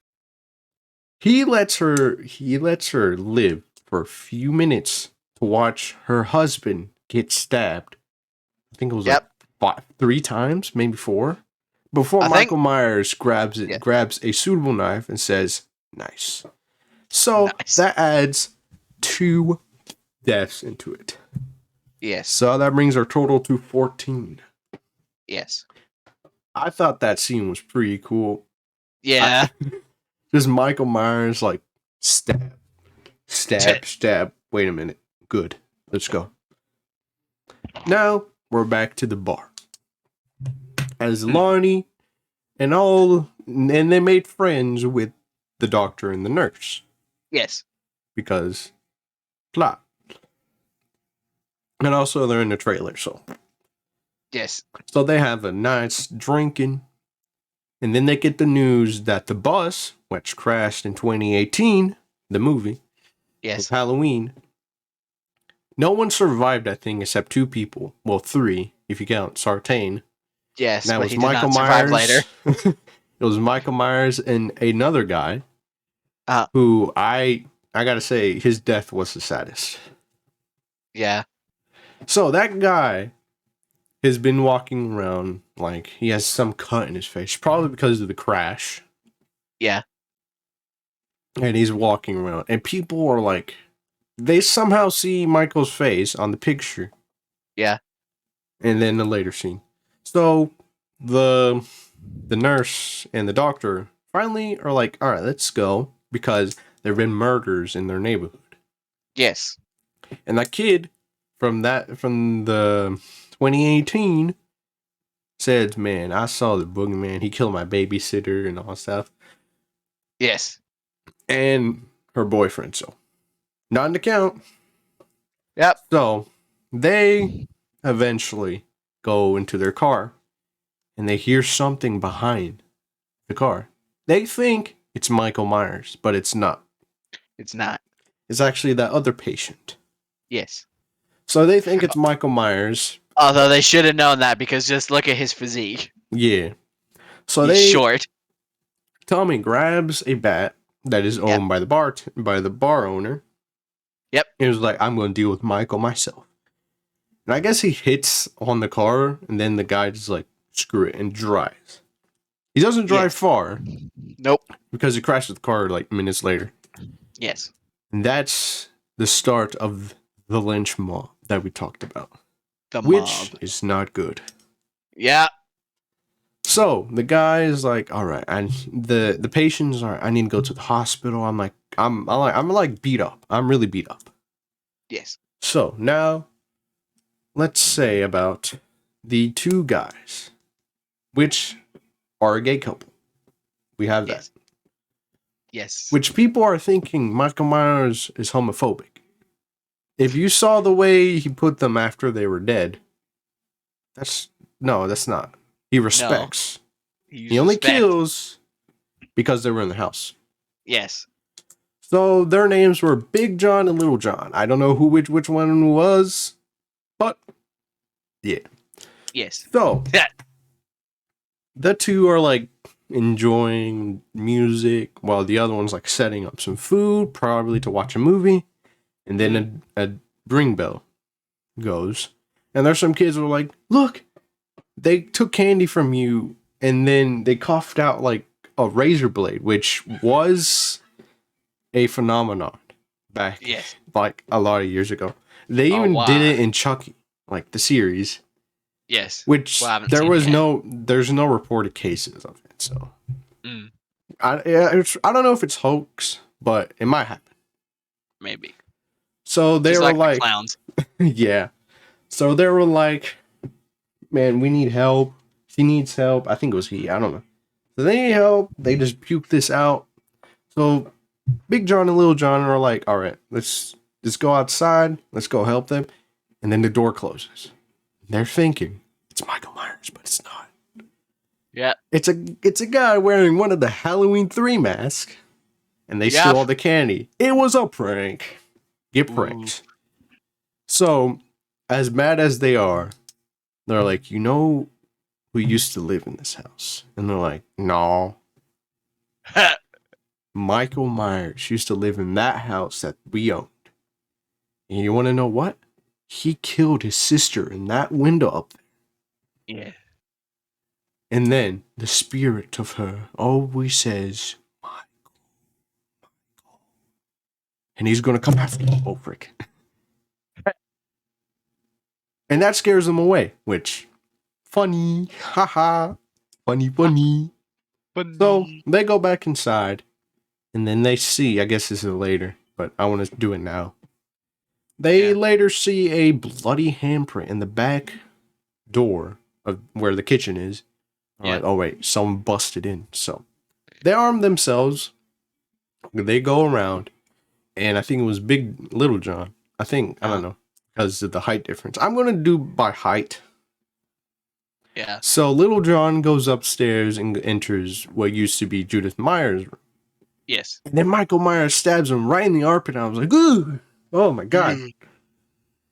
He lets her live for a few minutes to watch her husband get stabbed. I think it was like 3 times, maybe 4. Before Michael Myers grabs a suitable knife and says, "Nice." So that adds 2 deaths into it. Yes. So that brings our total to 14. Yes. I thought that scene was pretty cool. Yeah. Just Michael Myers like stab. Wait a minute. Good. Let's go. Now we're back to the bar. As Lonnie and they made friends with the doctor and the nurse. Yes. Because plot. And also they're in the trailer, so. Yes. So they have a nice drinking. And then they get the news that the bus, which crashed in 2018, the movie, yes, Halloween, no one survived that thing except 2 people. Well, 3, if you count Sartain. Yes, that but was he Michael did not survive Myers. later. It was Michael Myers and another guy who I gotta say, his death was the saddest. Yeah. So that guy has been walking around like he has some cut in his face, probably because of the crash. Yeah. And he's walking around, and people are like, they somehow see Michael's face on the picture. Yeah. And then the later scene. So the nurse and the doctor finally are like, all right, let's go, because there have been murders in their neighborhood. Yes. And that kid from the 2018 said, man, I saw the boogeyman. He killed my babysitter and all that stuff. Yes. And her boyfriend, so not an account. Yep. So they eventually go into their car and they hear something behind the car. They think it's Michael Myers, but it's not. It's not. It's actually that other patient. Yes. So they think it's Michael Myers. Although they should have known that, because just look at his physique. Yeah. So He's short. Tommy grabs a bat that is owned by the bar owner. Yep. He was like, I'm going to deal with Michael myself. And I guess he hits on the car, and then the guy just like, screw it, and drives. He doesn't drive far. Nope. Because he crashes the car like minutes later. Yes. And that's the start of the lynch mob that we talked about. Which is not good. Yeah. So the guy is like, all right, and the patients are, I need to go to the hospital. I'm like beat up. I'm really beat up. Yes. So now let's say about the 2 guys, which are a gay couple. We have that. Yes. Which people are thinking Michael Myers is homophobic. If you saw the way he put them after they were dead, that's not. He respects. No. He only kills because they were in the house. Yes. So their names were Big John and Little John. I don't know which one was, but yeah. Yes. So the 2 are like enjoying music while the other one's like setting up some food, probably to watch a movie. And then a ring bell goes. And there's some kids who are like, look, they took candy from you. And then they coughed out like a razor blade, which was a phenomenon back like a lot of years ago. They even did it in Chucky, like the series. Yes. Which there's no reported cases of it. So I don't know if it's hoax, but it might happen. Maybe. So they were like clowns. yeah. So they were like, man, we need help. He needs help. I think it was he. I don't know. So they need help. They just puke this out. So Big John and Little John are like, all right, let's go outside. Let's go help them. And then the door closes. They're thinking it's Michael Myers, but it's not. Yeah. It's a guy wearing one of the Halloween 3 masks. And they steal all the candy. It was a prank. Get pranked. Ooh. So, as mad as they are, they're like, you know who used to live in this house? And they're like, no. Michael Myers used to live in that house that we owned. And you want to know what? He killed his sister in that window up there. Yeah. And then the spirit of her always says, Michael. And he's going to come after you. Oh, frick. And that scares them away, which, funny. Haha. Funny. So they go back inside. And then they see, I guess this is later, but I want to do it now. They later see a bloody handprint in the back door of where the kitchen is. Like, oh wait, someone busted in. So they arm themselves. They go around, and I think it was Little John. I don't know, because of the height difference. I'm gonna do by height. Yeah. So Little John goes upstairs and enters what used to be Judith Myers' room. Yes. And then Michael Myers stabs him right in the armpit. And I was like, ooh, oh my god.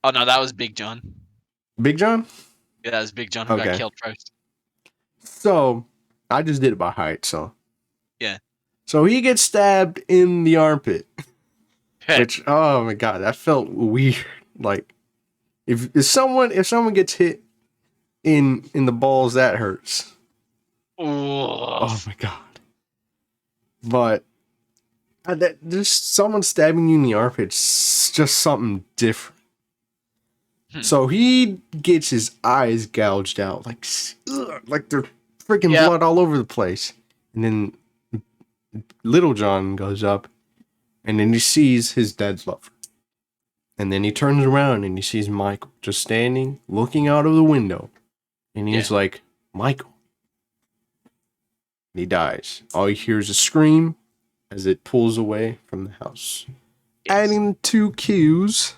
Oh no, that was Big John. Big John? Yeah, that was Big John who got killed first. So I just did it by height. So yeah. So he gets stabbed in the armpit. Which, oh my god, that felt weird. Like if someone gets hit in the balls, that hurts. Oh my god. But just someone stabbing you in the armpit's just something different. So he gets his eyes gouged out, like they're freaking blood all over the place. And then Little John goes up, and then he sees his dead lover. And then he turns around and he sees Michael just standing, looking out of the window. And he's like, Michael. And he dies. All he hears is a scream as it pulls away from the house. Yes. Adding 2 kills,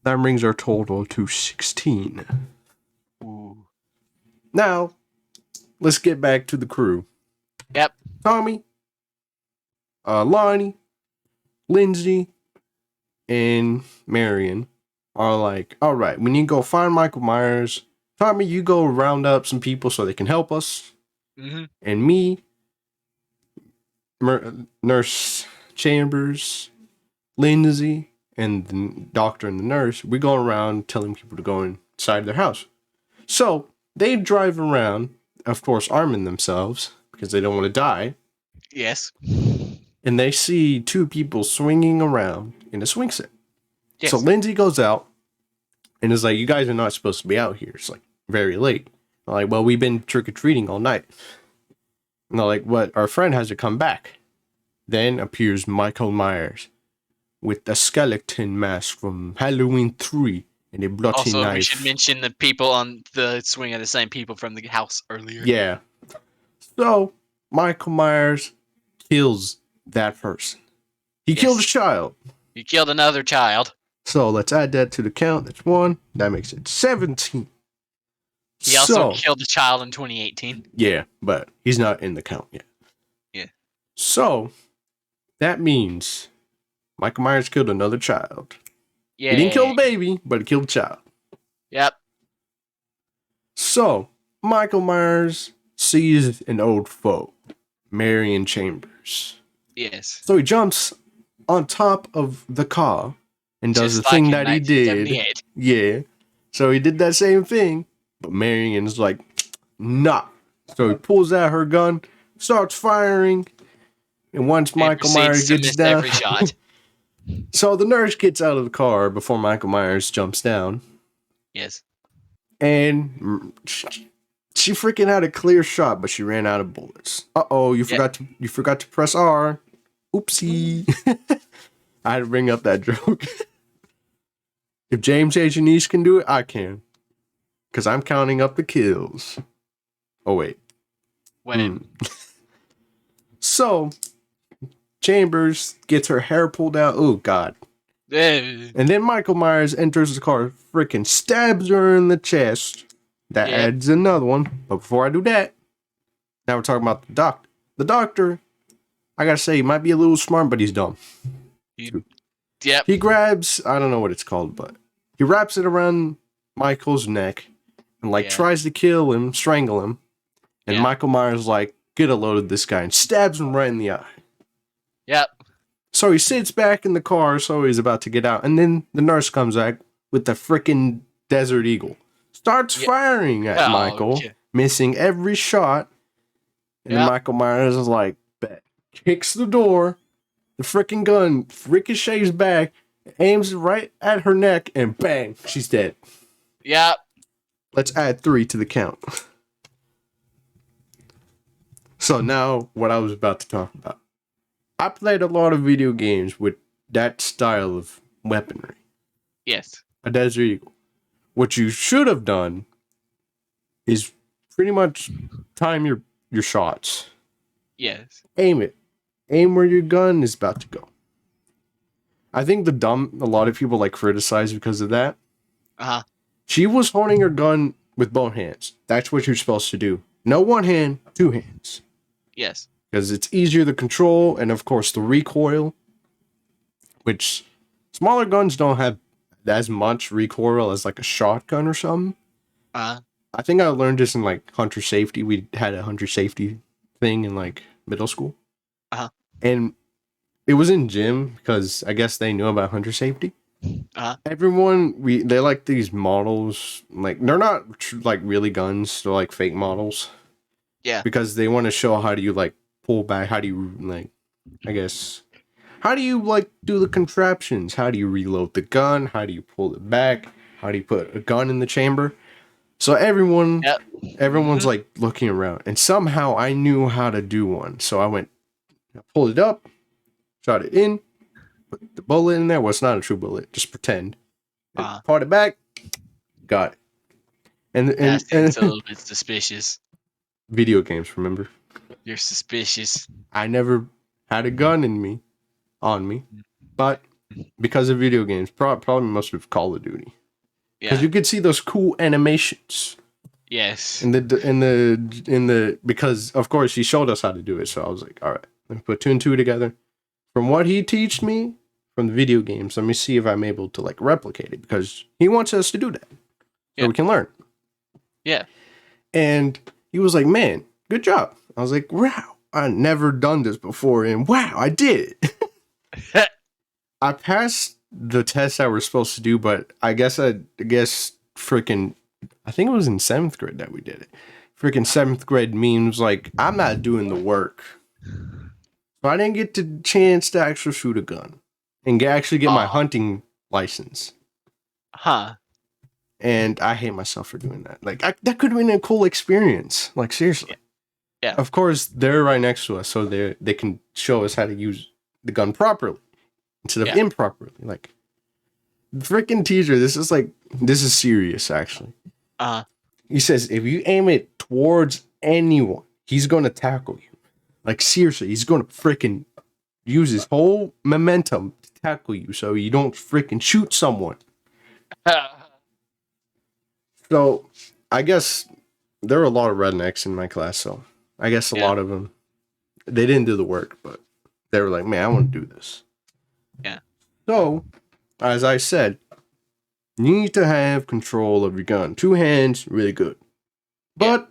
that brings our total to 16. Ooh. Now, let's get back to the crew. Yep. Tommy, Lonnie, Lindsay, and Marion are like, all right, we need to go find Michael Myers. Tommy, you go round up some people so they can help us. Mm-hmm. And me, Nurse Chambers, Lindsay, and the doctor and the nurse, we go around telling people to go inside their house. So they drive around, of course, arming themselves because they don't want to die. Yes. And they see 2 people swinging around in a swing set. Yes. So Lindsay goes out and is like, you guys are not supposed to be out here. It's like very late. I'm like, well, we've been trick-or-treating all night. And they're like, what? Our friend has to come back. Then appears Michael Myers with a skeleton mask from Halloween 3 and a bloody knife. Also, we should mention the people on the swing are the same people from the house earlier. Yeah. So, Michael Myers kills that person. He killed a child. He killed another child. So, let's add that to the count. That's 1. That makes it 17. He also killed a child in 2018. Yeah, but he's not in the count yet. Yeah. So, that means Michael Myers killed another child. Yeah. He didn't kill the baby, but he killed a child. Yep. So, Michael Myers sees an old foe, Marion Chambers. Yes. So he jumps on top of the car and does the thing that he did. Yeah. So he did that same thing, but Marion's like, nah. So he pulls out her gun, starts firing, and once Michael Myers gets down, every shot. So the nurse gets out of the car before Michael Myers jumps down. Yes. And she freaking had a clear shot, but she ran out of bullets. Uh-oh, you forgot to press R. Oopsie. I had to bring up that joke. If James H. Nice can do it, I can. Because I'm counting up the kills. Oh wait. When? So Chambers gets her hair pulled out. Oh god. Eh, And then Michael Myers enters the car, freaking stabs her in the chest. That Yep. adds another one. But before I do that, now we're talking about the doctor. The doctor, I gotta say, he might be a little smart, but he's dumb. Yep. He grabs, I don't know what it's called, but he wraps it around Michael's neck and Yeah. tries to kill him, strangle him. And Yeah. Michael Myers get a load of this guy and stabs him right in the eye. Yep. So he sits back in the car, so he's about to get out. And then the nurse comes back with the freaking Desert Eagle. Starts firing at Michael, okay. missing every shot. And then Yep. Michael Myers is bet. Kicks the door. The freaking gun ricochets back, aims right at her neck, and bang, she's dead. Yep. Let's add 3 to the count. So now, what I was about to talk about. I played a lot of video games with that style of weaponry. Yes. A Desert Eagle. What you should have done is pretty much time your shots. Yes. Aim it. Aim where your gun is about to go. I think a lot of people criticize because of that. Uh-huh. She was holding her gun with both hands. That's what you're supposed to do. No one hand, 2 hands. Yes. Because it's easier to control, and of course the recoil, which smaller guns don't have as much recoil as a shotgun or something. Uh-huh. I think I learned this in hunter safety. We had a hunter safety thing in middle school. Uh-huh. And it was in gym because I guess they knew about hunter safety. Uh-huh. Everyone, they like these models. They're not really guns. They're fake models. Yeah. Because they want to show how do you pull back. How do you I guess. How do you do the contraptions? How do you reload the gun? How do you pull it back? How do you put a gun in the chamber? So everyone's looking around, and somehow I knew how to do one. So I pulled it up, shot it in, put the bullet in there. Well, it's not a true bullet, just pretend. Part it back, got it. And It's a little bit suspicious. Video games, remember? You're suspicious. I never had a gun on me, but because of video games, probably most of Call of Duty. Because you could see those cool animations. Yes. Because of course he showed us how to do it, so I was like, all right, let me put 2 and 2 together. From what he taught me from the video games, let me see if I'm able to replicate it, because he wants us to do that so we can learn. Yeah. And he was like, man, good job. I was like, wow, I never done this before, and wow, I did it. I passed the test I was supposed to do, but I guess freaking, I think it was in 7th grade that we did it. Freaking 7th grade means I'm not doing the work. So I didn't get the chance to actually shoot a gun and actually get my hunting license. Huh. And I hate myself for doing that. That could have been a cool experience. Seriously. Yeah. Of course, they're right next to us, so they can show us how to use the gun properly instead of improperly. Freaking teacher, this is serious, actually. He says if you aim it towards anyone, he's gonna tackle you. Seriously, he's gonna freaking use his whole momentum to tackle you, so you don't freaking shoot someone. So, I guess there were a lot of rednecks in my class, so I guess a lot of them, they didn't do the work, but they were like, man, I want to do this. Yeah. So, as I said, you need to have control of your gun. 2 hands, really good. But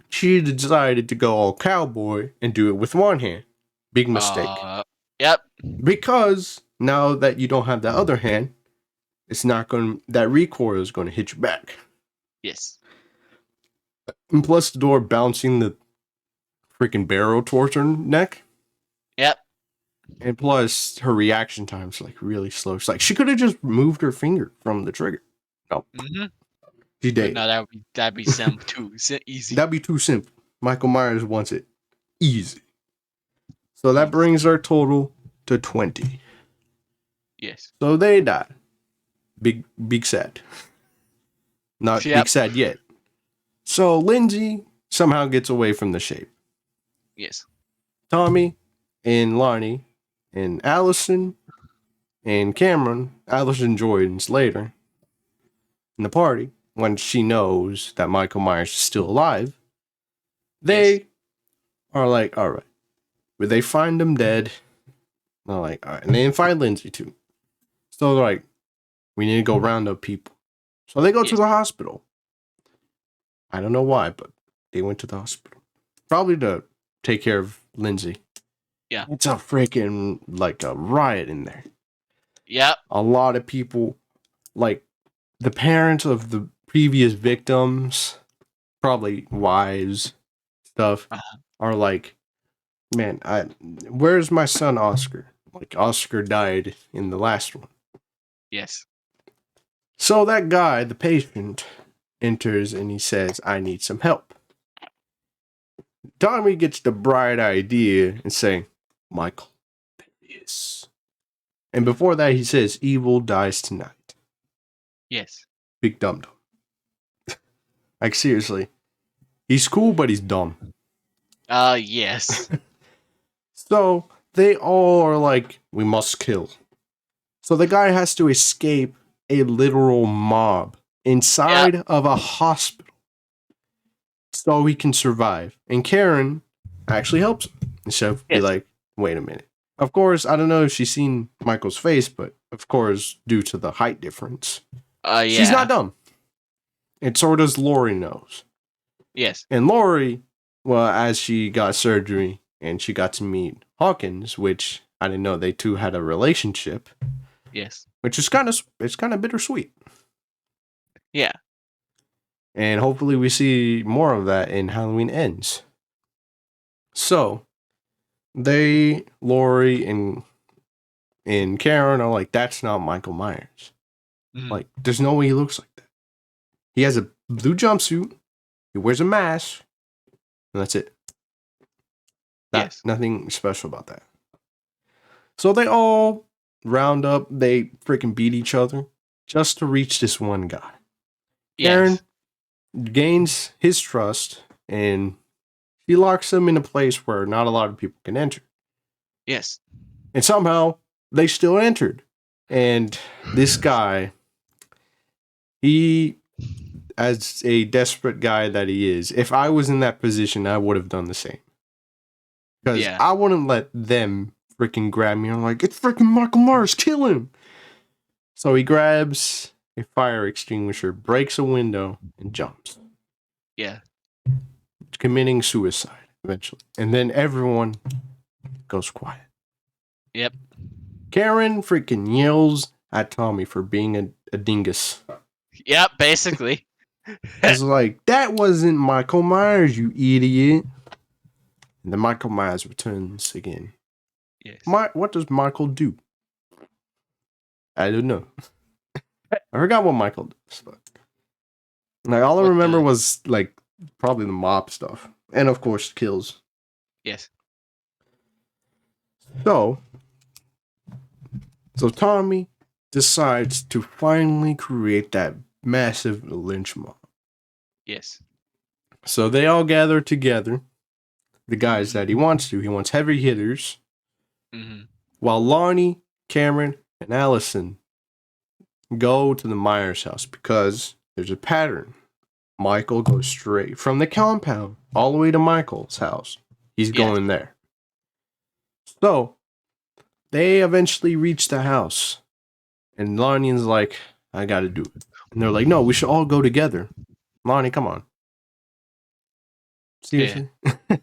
she decided to go all cowboy and do it with 1 hand. Big mistake. Yep. Because now that you don't have the other hand, that recoil is going to hit you back. Yes. And plus the door bouncing the freaking barrel towards her neck. Yep. And plus her reaction time's really slow. It's she could have just moved her finger from the trigger. No. She did. No, that'd be simple too. Easy. That'd be too simple. Michael Myers wants it easy. So that brings our total to 20. Yes. So they died. Big sad. Not big sad yet. So Lindsay somehow gets away from the shape. Yes. Tommy and Lonnie and Allison and Cameron, Allison joins later in the party when she knows that Michael Myers is still alive. They are like, all right. But they find him dead. They're like, all right. And they find Lindsay too. So they're like, we need to go round up people. So they go to Yes. the hospital. I don't know why, but they went to the hospital. Probably to take care of Lindsay. Yeah. It's a freaking, like, a riot in there. Yep. A lot of people, like, the parents of the previous victims, probably wives, stuff, are like, man, where's my son Oscar? Like, Oscar died in the last one. Yes. So that guy, the patient, enters and he says, I need some help. Tommy gets the bright idea and saying, Michael, there he is. And before that, he says, evil dies tonight. Yes. Big dum dum. Like, seriously. He's cool, but he's dumb. Yes. So they all are like, we must kill. So the guy has to escape a literal mob inside of a hospital so he can survive. And Karen actually helps him. And she'll be like, wait a minute. Of course, I don't know if she's seen Michael's face, but of course, due to the height difference, she's not dumb. And so does Lori knows. Yes. And Lori, well, as she got surgery and she got to meet Hawkins, which I didn't know they two had a relationship. Yes. Which is kind of bittersweet. Yeah. And hopefully we see more of that in Halloween Ends. So, Lori and Karen are like, that's not Michael Myers. Mm-hmm. Like, there's no way he looks like that. He has a blue jumpsuit, he wears a mask, and that's it. Nothing special about that. So they all round up, they freaking beat each other just to reach this one guy. Karen gains his trust and she locks him in a place where not a lot of people can enter. Yes. And somehow they still entered. And this guy, he, as a desperate guy that he is, if I was in that position, I would have done the same. Because I wouldn't let them freaking grab me. I'm like, it's freaking Michael Myers, kill him. So he grabs a fire extinguisher, breaks a window, and jumps. Yeah. Committing suicide eventually. And then everyone goes quiet. Yep. Karen freaking yells at Tommy for being a dingus. Yep, basically. It's like, that wasn't Michael Myers, you idiot. And then Michael Myers returns again. Yes. What does Michael do? I don't know. I forgot what Michael does. But like, all I remember was like probably the mob stuff. And of course, kills. Yes. So Tommy decides to finally create that massive lynch mob. Yes. So they all gather together, the guys that he wants to. He wants heavy hitters. Mm-hmm. While Lonnie, Cameron, and Allison go to the Myers house because there's a pattern. Michael goes straight from the compound all the way to Michael's house. He's going there. So they eventually reach the house. And Lonnie's like, I gotta do it. And they're like, no, we should all go together. Lonnie, come on. Seriously? Yeah.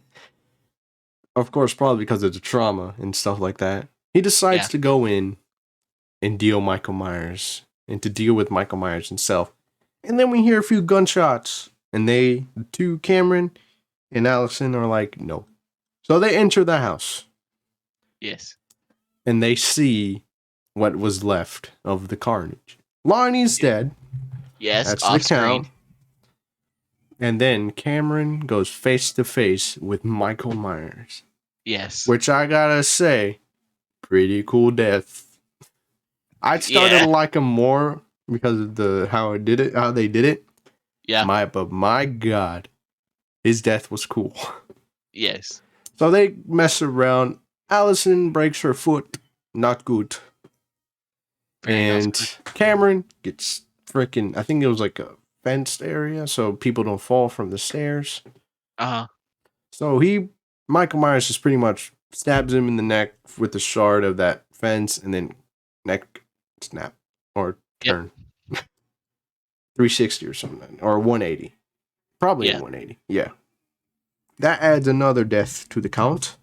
Of course, probably because of the trauma and stuff like that. He decides to go in and deal Michael Myers. And to deal with Michael Myers himself. And then we hear a few gunshots. And the two, Cameron and Allison, are like, no. So they enter the house. Yes. And they see what was left of the carnage. Lonnie's dead. Yes, that's off the count. screen. And then Cameron goes face to face with Michael Myers. Yes. Which I gotta say, pretty cool death. I started to like him more because of how they did it. Yeah. But my God, his death was cool. Yes. So they mess around. Allison breaks her foot. Not good. Very not And good. Cameron gets freaking, I think it was like a fenced area so people don't fall from the stairs. Uh-huh. So Michael Myers just pretty much stabs him in the neck with the shard of that fence and then neck snap or Yep. turn. 360 or something. Or 180. Probably Yeah. 180. Yeah. That adds another death to the count.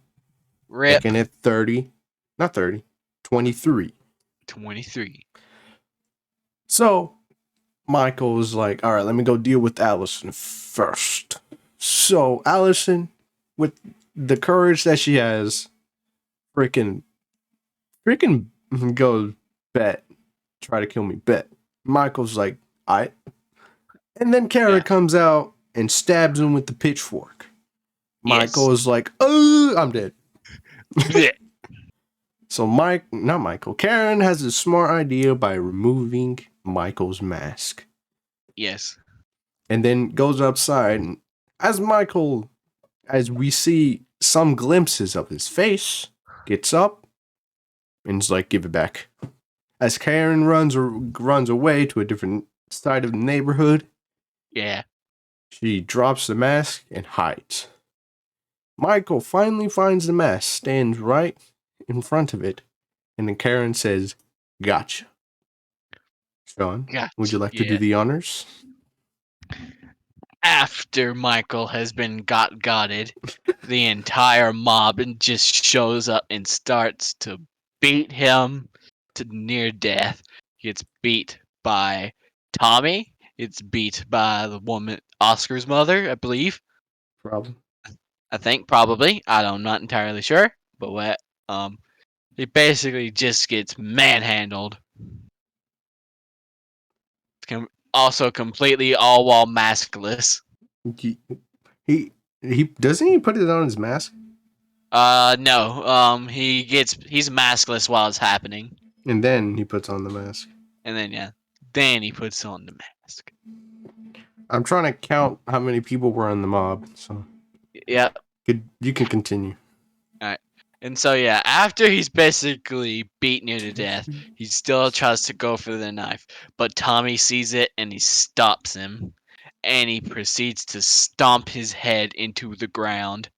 Rip. Making it 30. Not 30. 23. 23. So Michael was like, all right, let me go deal with Allison first. So Allison, with the courage that she has, freaking goes, bet. Try to kill me, bet. Michael's like, all right. And then Kara Yeah. comes out and stabs him with the pitchfork. Yes. Michael is like, oh, I'm dead. Blech. So Karen has a smart idea by removing Michael's mask. Yes. And then goes outside. And as we see some glimpses of his face, gets up and is like, give it back. As Karen runs away to a different side of the neighborhood, Yeah. she drops the mask and hides. Michael finally finds the mask, stands right in front of it, and then Karen says, gotcha. Sean, would you Gotcha. like to do Yeah. the honors? After Michael has been gotted, the entire mob just shows up and starts to beat him to near death. He gets beat by Tommy. It's beat by the woman, Oscar's mother, I believe. Problem. I think probably. I'm not entirely sure, but what? He basically just gets manhandled. Also completely all while maskless. He, he doesn't he put it on his mask? No. He's maskless while it's happening. And then he puts on the mask. And then he puts on the mask. I'm trying to count how many people were in the mob, so Yep. you can continue. Alright. And so after he's basically beaten you to death, he still tries to go for the knife. But Tommy sees it and he stops him. And he proceeds to stomp his head into the ground.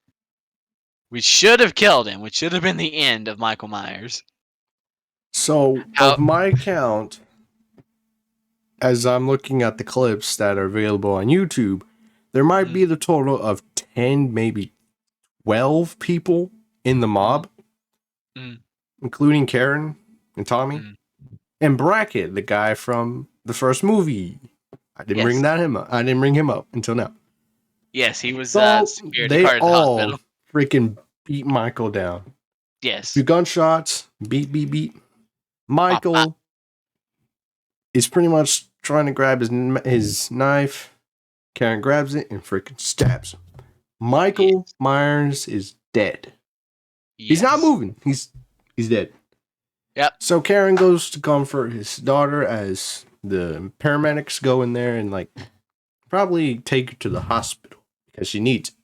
Which should have killed him, which should have been the end of Michael Myers. So, How of my count, as I'm looking at the clips that are available on YouTube, there might be the total of 10, maybe 12 people in the mob, including Karen and Tommy, and Brackett, the guy from the first movie. I didn't bring him up until now. Yes, he was So security they guard at the all hospital. freaking beat Michael down. Yes. 2 gunshots, beat. Michael is pretty much trying to grab his knife. Karen grabs it and freaking stabs him. Michael Myers is dead. Yes. He's not moving. He's dead. Yep. So Karen goes to comfort his daughter as the paramedics go in there and like probably take her to the hospital because she needs it.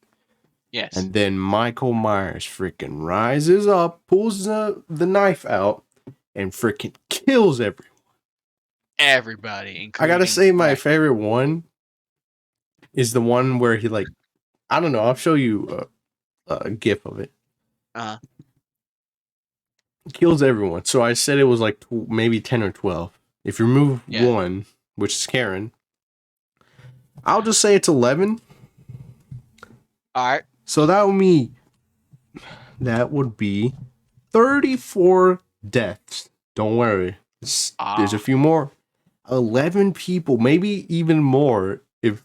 Yes. And then Michael Myers freaking rises up, pulls the knife out, and freaking kills everyone. Everybody, I gotta say, my Brackett. favorite one is the one where he like, I don't know. I'll show you a gif of it. Kills everyone. So I said it was like maybe 10 or 12. If you remove one, which is Karen, I'll just say it's 11. All right. So that would be 34 deaths. Don't worry. There's a few more. 11 people, maybe even more if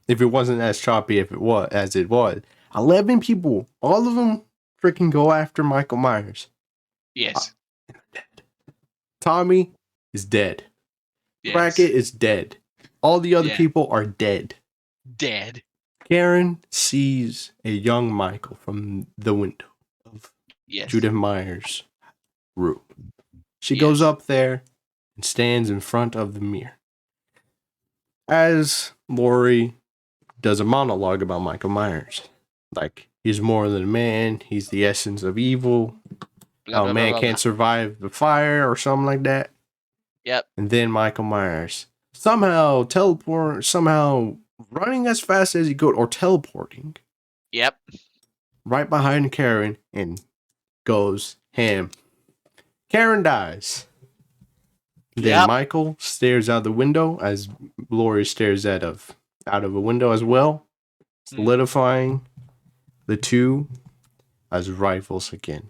it wasn't as choppy as it was. 11 people, all of them freaking go after Michael Myers. Yes. Tommy is dead. Yes. Brackett is dead. All the other people are dead. Dead. Karen sees a young Michael from the window of Judith Myers' room. She goes up there and stands in front of the mirror. As Lori does a monologue about Michael Myers. Like, he's more than a man, he's the essence of evil. Blah, How a blah, blah, man blah, can't blah. survive the fire or something like that. Yep. And then Michael Myers somehow running as fast as he could or teleporting Yep. right behind Karen and goes ham. Karen dies. Then Yep. Michael stares out the window as Laurie stares out of a window as well, solidifying the two as rivals again.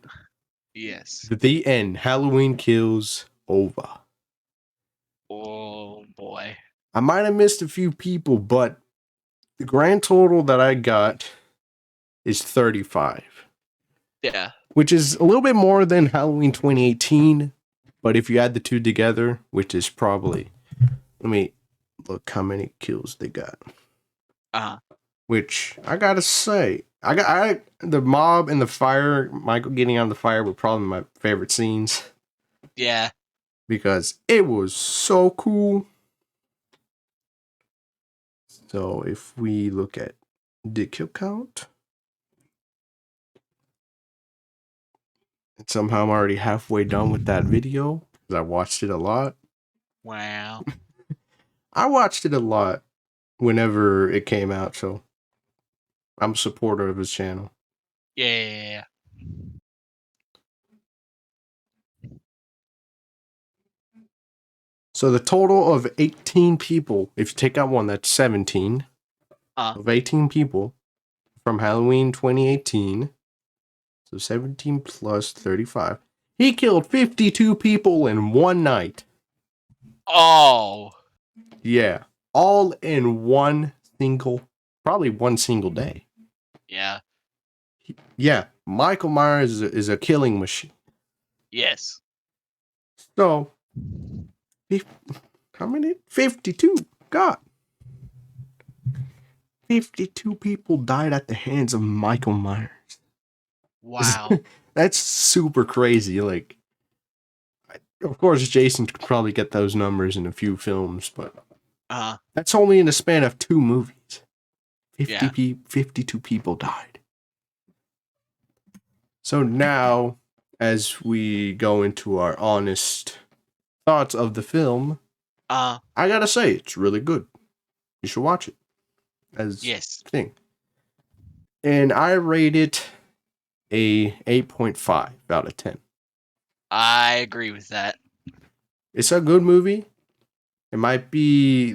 Yes. The end. Halloween Kills over. Oh boy. I might have missed a few people, but the grand total that I got is 35. Yeah. Which is a little bit more than Halloween 2018. But if you add the two together, which is probably, let me look how many kills they got. Which I gotta say, the mob and the fire, Michael getting on the fire were probably my favorite scenes. Yeah. Because it was so cool. So if we look at the kill count, and somehow I'm already halfway done with that video because I watched it a lot. Wow. I watched it a lot whenever it came out, so I'm a supporter of his channel. Yeah. So the total of 18 people, if you take out one, that's 17. Of 18 people from Halloween 2018. So 17 plus 35. He killed 52 people in one night. Oh. Yeah. All in probably one single day. Yeah. Yeah. Michael Myers is a killing machine. Yes. So, how many? 52. God. 52 people died at the hands of Michael Myers. Wow. That's super crazy. Like, of course, Jason could probably get those numbers in a few films, but that's only in the span of 2 movies. 52 people died. So now, as we go into our honest thoughts of the film, I gotta say, it's really good. You should watch it. As thing. And I rate it a 8.5 out of 10. I agree with that. It's a good movie. It might be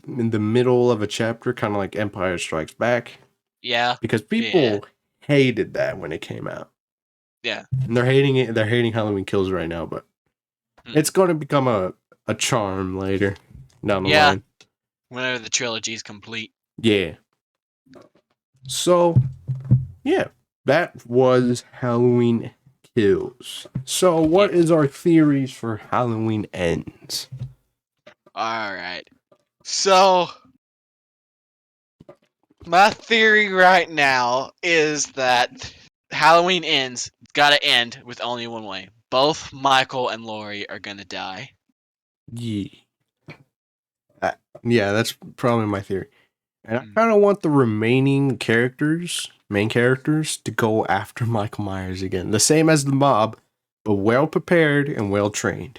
in the middle of a chapter, kind of like Empire Strikes Back. Yeah. Because people hated that when it came out. Yeah. And they're hating it. They're hating Halloween Kills right now, but it's going to become a charm later down the line. Whenever the trilogy is complete. Yeah. So, yeah, that was Halloween Kills. So, what is our theories for Halloween Ends? All right. So, my theory right now is that Halloween Ends gotta end with only one way. Both Michael and Laurie are gonna die. Yeah. Yeah, that's probably my theory. And I kind of want the remaining main characters, to go after Michael Myers again. The same as the mob, but well prepared and well trained.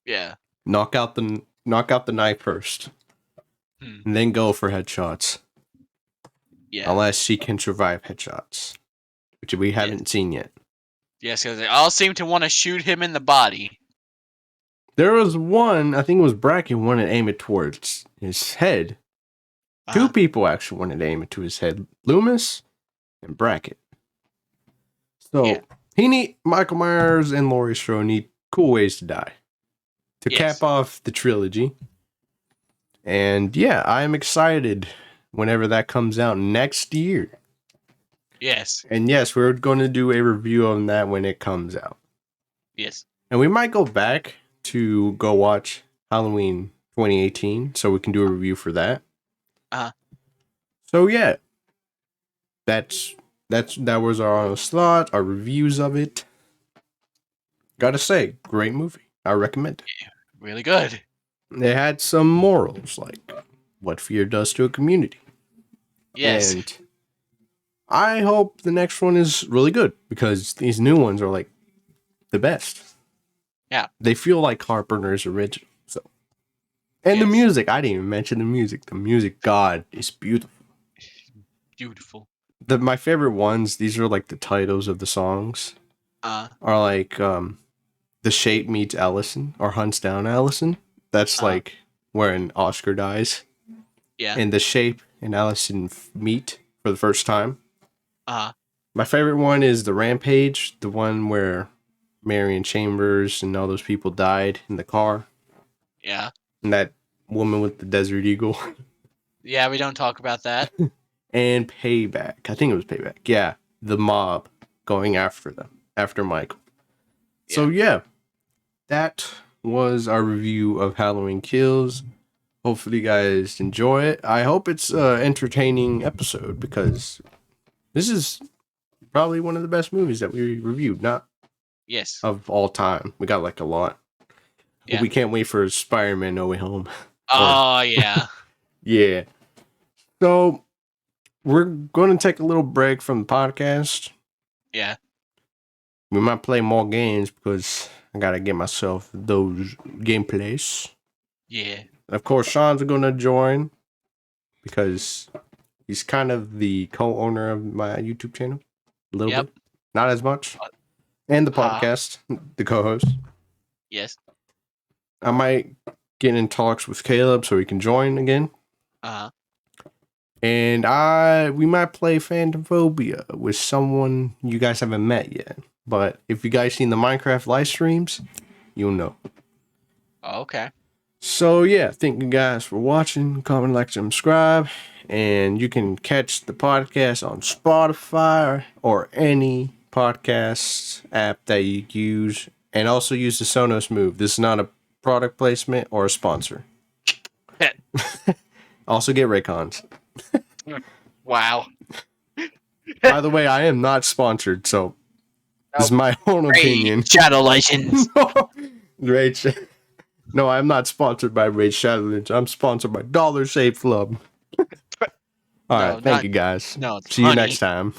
Yeah. Knock out the knife first. And then go for headshots. Yeah. Unless she can survive headshots. Which we haven't seen yet. Yes, because they all seem to want to shoot him in the body. There was one, I think it was Bracken, wanted to aim it towards his head. 2 people actually wanted to aim it to his head. Loomis and Brackett. So, Michael Myers and Laurie Strode need cool ways to die. To cap off the trilogy. And yeah, I'm excited whenever that comes out next year. Yes. And yes, we're going to do a review on that when it comes out. Yes. And we might go back to go watch Halloween 2018 so we can do a review for that. So yeah, that was our honest thought, our reviews of it. Gotta say, great movie. I recommend it. Really good. It had some morals, like what fear does to a community. Yes. And I hope the next one is really good because these new ones are like the best. Yeah. They feel like Carpenter's original. So, and the Yes. music, I didn't even mention the music. The music, God, is beautiful. Beautiful. My favorite ones, these are like the titles of the songs, are like The Shape Meets Allison or Hunts Down Allison. That's like when Oscar dies. Yeah. And The Shape and Allison meet for the first time. Uh My favorite one is The Rampage, the one where Marion Chambers and all those people died in the car. yeah. And that woman with the Desert Eagle. Yeah, we don't talk about that. And Payback. I think it was Payback. Yeah. The mob going after them, after Michael. So, yeah. That was our review of Halloween Kills. Hopefully, you guys enjoy it. I hope it's an entertaining episode because this is probably one of the best movies that we reviewed, not Yes. of all time. We got like a lot. Yeah. We can't wait for Spider-Man No Way Home. Oh, yeah. Yeah. So, we're going to take a little break from the podcast. Yeah. We might play more games because I got to get myself those gameplays. Yeah. And of course, Sean's going to join because he's kind of the co-owner of my YouTube channel. A little bit. Not as much. And the podcast, the co-host. Yes. I might get in talks with Caleb so he can join again. And we might play Phantom Phobia with someone you guys haven't met yet. But if you guys seen the Minecraft live streams, you'll know. Okay. So yeah, thank you guys for watching. Comment, like, subscribe. And you can catch the podcast on Spotify or any podcast app that you use. And also use the Sonos Move. This is not a product placement or a sponsor. Also get Raycons. Wow. By the way, I am not sponsored, so this is my own opinion. Shadow Legends. Raid No, I'm not sponsored by Raid Shadow Legends. I'm sponsored by Dollar Shave Club. All right, thank you guys. No, it's See you honey. next time.